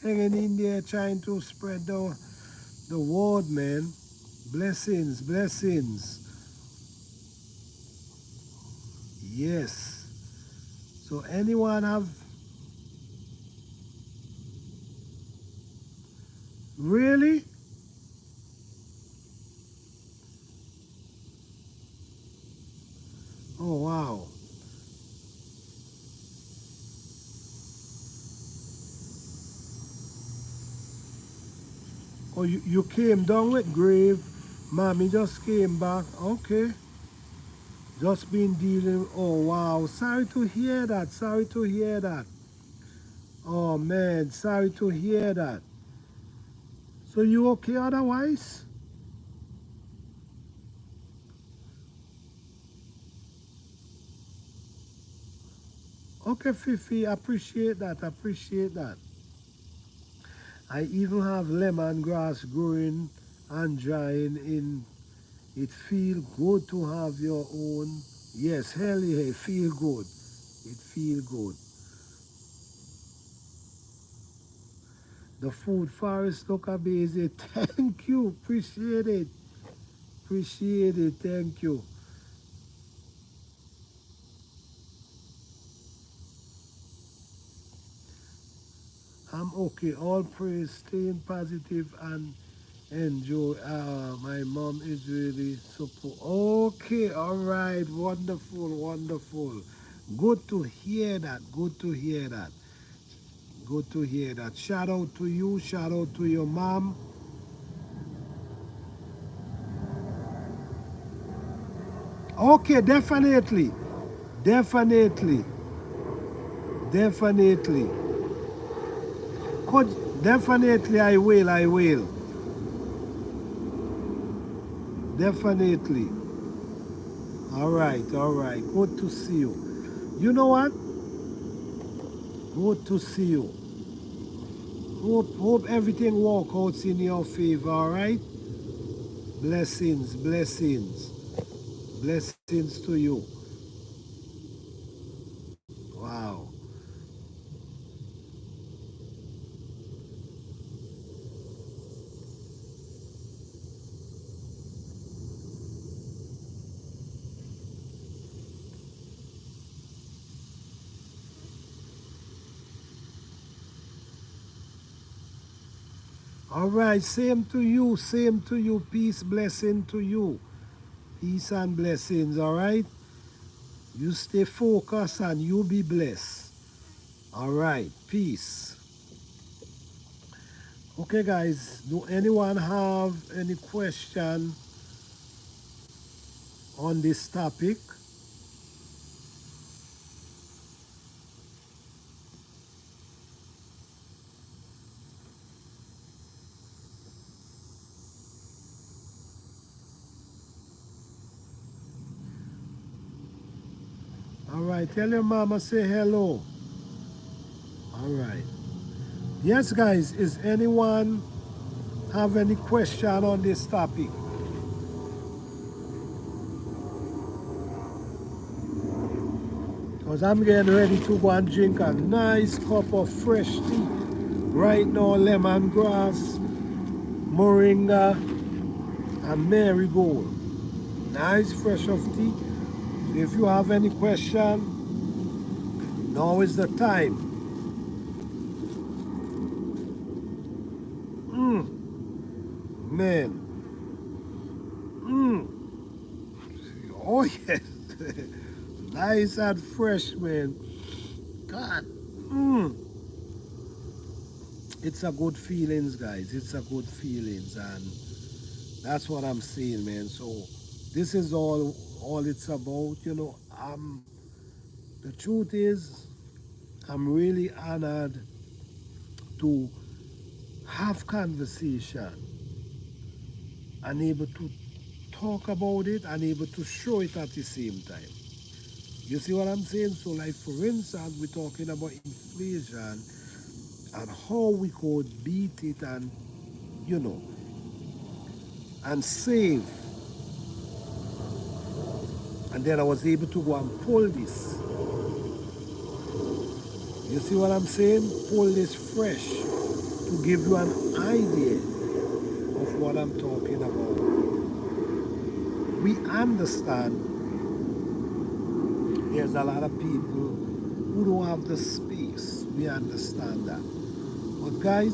hanging in there, trying to spread the word, man. Blessings, blessings. Yes. So anyone have really? Oh wow. Oh, you came down with grave. Mommy just came back. Okay. Just been dealing. Oh wow. Sorry to hear that. Sorry to hear that. Oh man, sorry to hear that. So you okay otherwise? Okay, Fifi, appreciate that. Appreciate that. I even have lemongrass growing and drying in. It feel good to have your own. Yes, hell yeah, feel good. It feel good. The food forest look amazing. Thank you. Appreciate it. Appreciate it. Thank you. I'm okay. All praise. Staying positive and enjoy. My mom is really support. Okay. All right. Wonderful. Wonderful. Good to hear that. Good to hear that. Good to hear that. Shout out to you. Shout out to your mom. Okay. Definitely. Definitely. Definitely. Could definitely I will. I will. Definitely. All right. All right. Good to see you. You know what? Good to see you. Hope everything works out in your favor, all right? Blessings, blessings, blessings to you. Wow. All right, same to you, same to you. Peace, blessing to you. Peace and blessings, all right? You stay focused and you be blessed. All right, peace. Okay, guys, do anyone have any question on this topic? All right, tell your mama say hello. All right. Yes, guys, is anyone have any question on this topic? Because I'm getting ready to go and drink a nice cup of fresh tea. Right now, lemongrass, moringa, and marigold. Nice fresh of tea. If you have any question, now is the time. Man, oh yes. Nice and fresh, man. God, it's a good feelings, guys. It's a good feelings, and that's what I'm saying, man. So this is all it's about, you know. The truth is, I'm really honored to have conversation and able to talk about it and able to show it at the same time. You see what I'm saying? So, like for instance, we're talking about inflation and how we could beat it and you know and save. And then I was able to go and pull this. You see what I'm saying? Pull this fresh to give you an idea of what I'm talking about. We understand there's a lot of people who don't have the space. We understand that. But guys,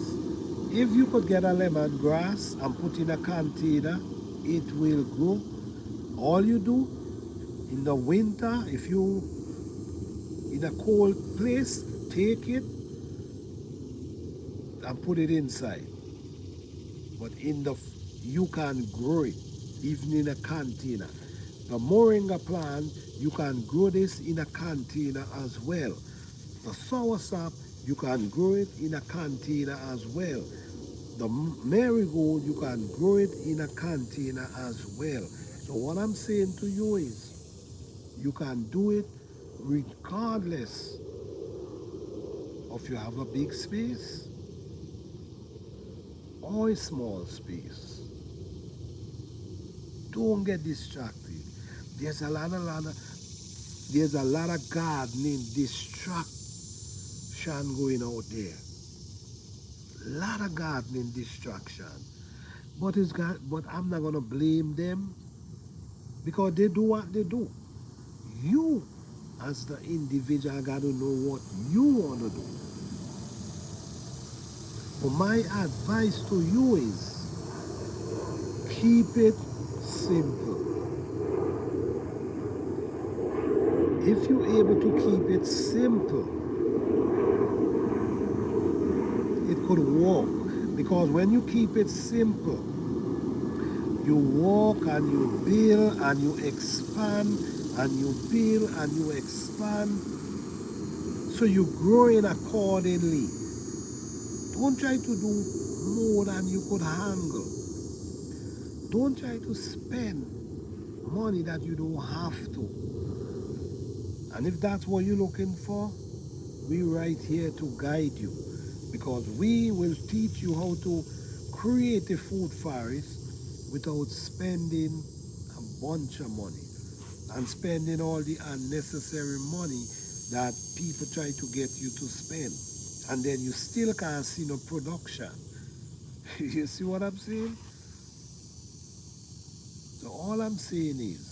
if you could get a lemongrass and put in a container, it will grow. All you do in the winter, if you in a cold place, take it and put it inside. But you can grow it even in a container. The moringa plant, you can grow this in a container as well. The soursop, you can grow it in a container as well. The marigold, you can grow it in a container as well. So what I'm saying to you is, you can do it regardless of you have a big space or a small space. Don't get distracted. There's a lot of there's a lot of gardening distraction going out there. Lot of gardening distraction. But I'm not gonna blame them because they do what they do. You as the individual gotta know what you wanna do. But my advice to you is keep it simple. If you're able to keep it simple, it could work. Because when you keep it simple, you walk and you build and you expand and you build and you expand. So you're growing accordingly. Don't try to do more than you could handle. Don't try to spend money that you don't have to. And if that's what you're looking for, we're right here to guide you. Because we will teach you how to create a food forest without spending a bunch of money and spending all the unnecessary money that people try to get you to spend. And then you still can't see no production. You see what I'm saying? So all I'm saying is,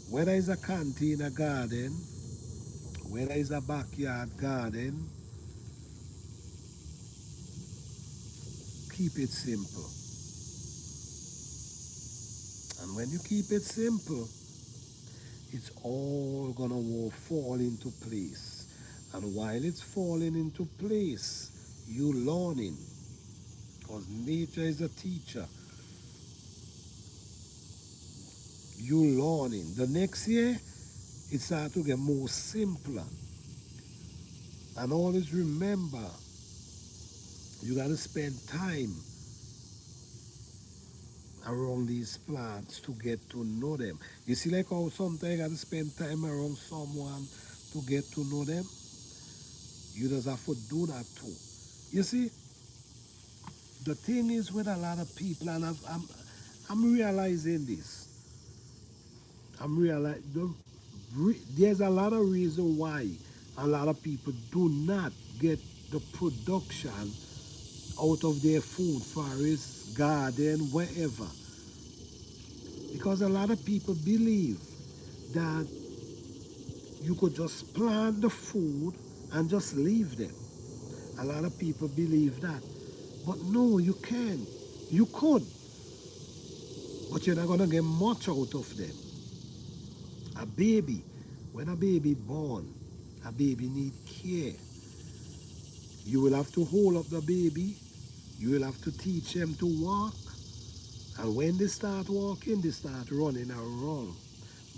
whether it's a container garden, whether it's a backyard garden, keep it simple. And when you keep it simple, it's all gonna fall into place. And while it's falling into place, you learning, because nature is a teacher. You learning. The next year, it starts to get more simpler. And always remember, you gotta spend time around these plants to get to know them. You see, like how sometimes you gotta spend time around someone to get to know them. You just have to do that too. You see, the thing is with a lot of people, and I'm realizing this. I'm realizing there's a lot of reason why a lot of people do not get the production out of their food, forest, garden, wherever. Because a lot of people believe that you could just plant the food and just leave them. A lot of people believe that. But no, you can't. You could, but you're not gonna get much out of them. A baby, when a baby born, a baby need care. You will have to hold up the baby. You will have to teach them to walk. And when they start walking, they start running around.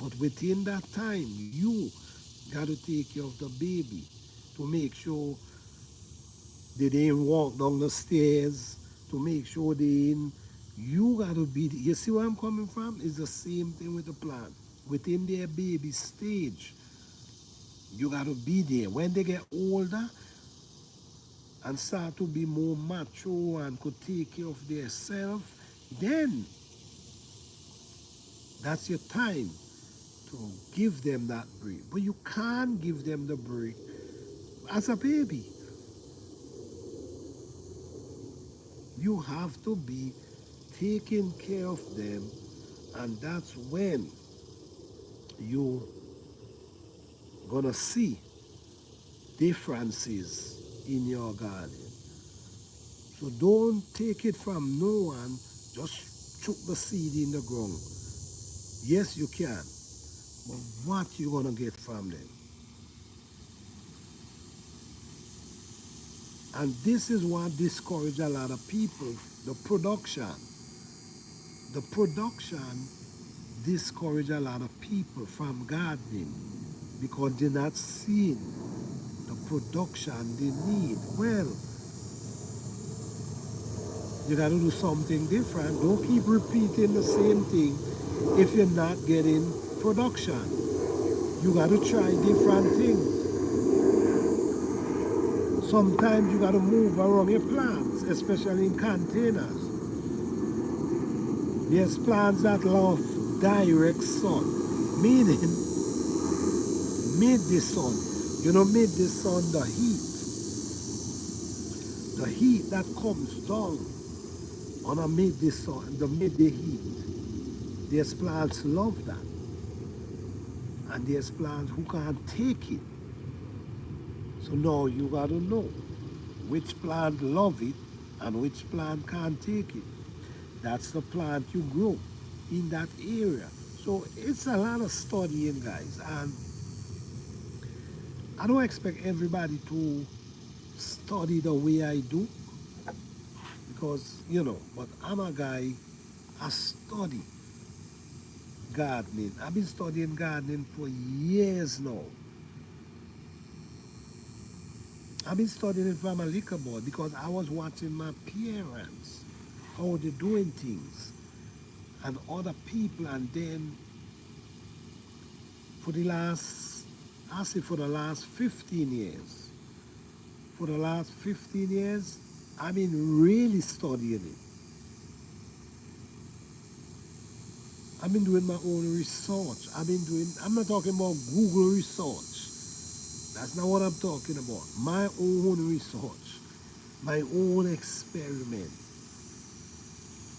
But within that time, you got to take care of the baby to make sure they didn't walk down the stairs, to make sure they didn't. You got to be, you see where I'm coming from? It's the same thing with the plant. Within their baby stage, you got to be there. When they get older and start to be more mature and could take care of themselves, then that's your time to give them that break. But you can't give them the break as a baby. You have to be taking care of them, and that's when you're gonna see differences in your garden. So don't take it from no one, just chuck the seed in the ground. Yes, you can, but what you gonna get from them? And this is what discourages a lot of people, the production. The production discourages a lot of people from gardening because they're not seeing the production they need. Well, you got to do something different. Don't keep repeating the same thing if you're not getting production. You got to try different things. Sometimes you gotta move around your plants, especially in containers. There's plants that love direct sun, meaning mid the sun. You know, mid the sun, the heat that comes down on a midday sun, the midday heat. There's plants love that, and there's plants who can't take it. So now you gotta know which plant love it and which plant can't take it. That's the plant you grow in that area. So it's a lot of studying, guys, and I don't expect everybody to study the way I do because but I'm a guy. I study gardening. I've been studying gardening for years now. I've been studying it from a liquor board because I was watching my parents, how they're doing things, and other people, and then for the last, I say for the last 15 years, I've been really studying it. I've been doing my own research. I'm not talking about Google research. That's not what I'm talking about. My own research, my own experiment.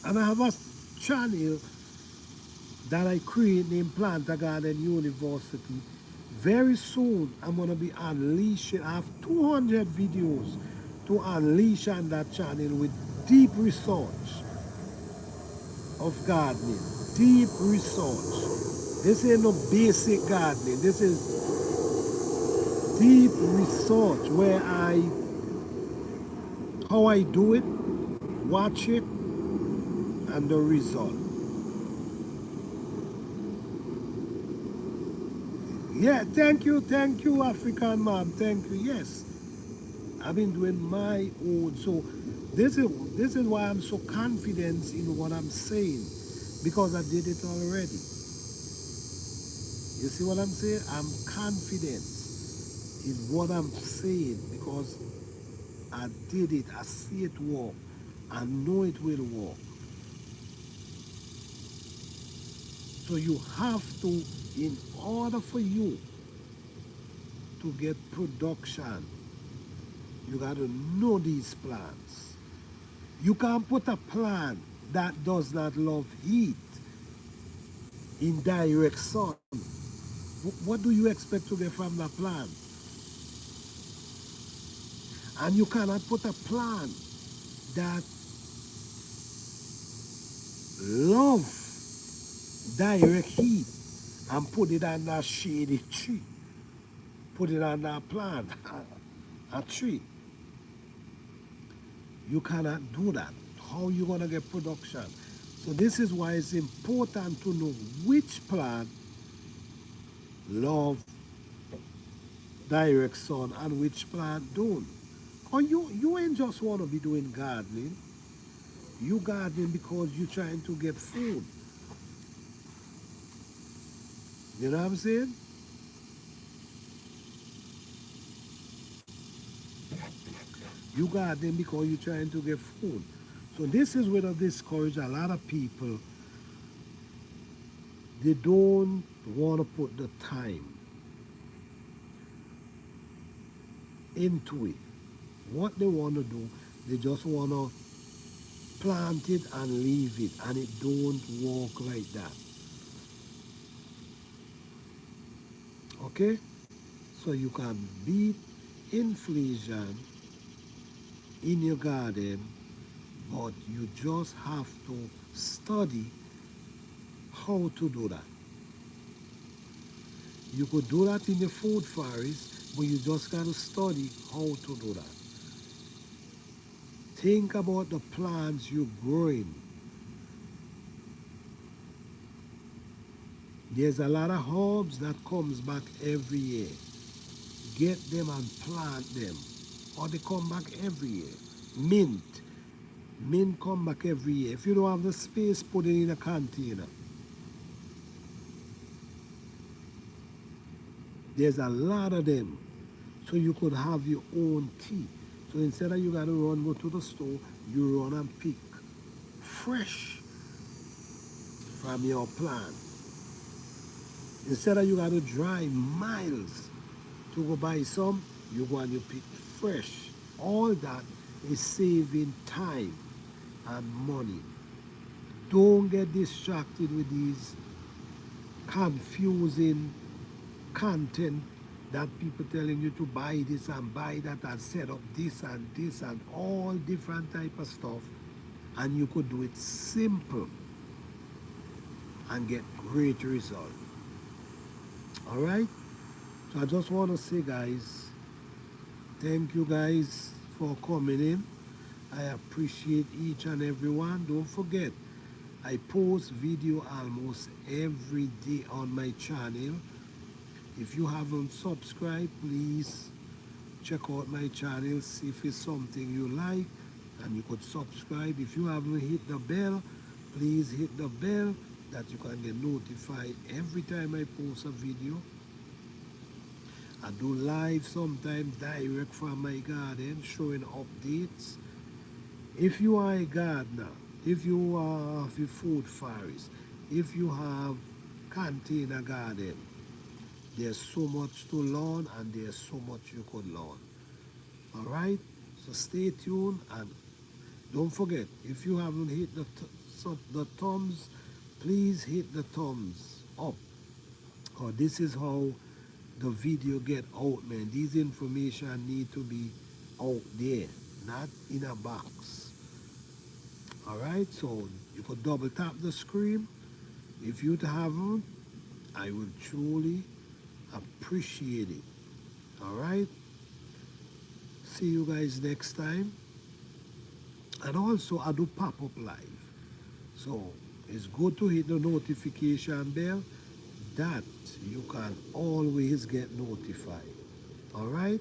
And I have a channel that I create named Plant a Garden University. Very soon, I'm going to be unleashing. I have 200 videos to unleash on that channel with deep research of gardening. Deep research. This ain't no basic gardening. This is deep research where how I do it, watch it, and the result. Yeah, thank you, African mom, thank you. Yes, I've been doing my own. So this is why I'm so confident in what I'm saying because I did it already. You see what I'm saying? I'm confident in what I'm saying because I did it. I see it work. I know it will work. So you have to, in order for you to get production, you got to know these plants. You can't put a plant that does not love heat in direct sun. What do you expect to get from the plant? And you cannot put a plant that love direct heat and put it on a shady tree. Put it on a plant, a tree. You cannot do that. How you gonna get production? So this is why it's important to know which plant love direct sun and which plant don't. Or you ain't just wanna be doing gardening. You gardening because you're trying to get food. You know what I'm saying? You gardening because you're trying to get food. So this is where I discourage a lot of people. They don't want to put the time into it. What they want to do, they just want to plant it and leave it, and it don't work like that. Okay? So you can beat inflation in your garden, but you just have to study how to do that. You could do that in the food forest, but you just got to study how to do that. Think about the plants you're growing. There's a lot of herbs that comes back every year. Get them and plant them, or they come back every year. Mint, mint come back every year. If you don't have the space, put it in a container. There's a lot of them, so you could have your own tea. So instead of you gotta run go to the store, you run and pick fresh from your plant. Instead of you gotta drive miles to go buy some, you go and you pick fresh. All that is saving time and money. Don't get distracted with these confusing content that people telling you to buy this and buy that and set up this and all different type of stuff, and you could do it simple and get great result. All right, so I just want to say, guys, thank you guys for coming in. I appreciate each and every one. Don't forget, I post video almost every day on my channel. If you haven't subscribed, please check out my channel, see if it's something you like, and you could subscribe. If you haven't hit the bell, please hit the bell that you can get notified every time I post a video. I do live sometimes direct from my garden showing updates. If you are a gardener, if you are a food forest, if you have container garden, there's so much to learn and there's so much you could learn. All right, so stay tuned and don't forget, if you haven't hit the thumbs, please hit the thumbs up. Or this is how the video get out, man. These information need to be out there, not in a box. All right, so you could double tap the screen. If you haven't, I will truly appreciate it. All right, see you guys next time. And also, I do pop up live. So it's good to hit the notification bell that you can always get notified. All right?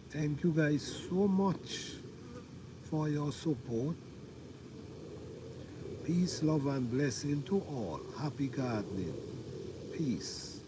Thank you guys so much for your support. Peace, love, and blessing to all. Happy gardening. Peace.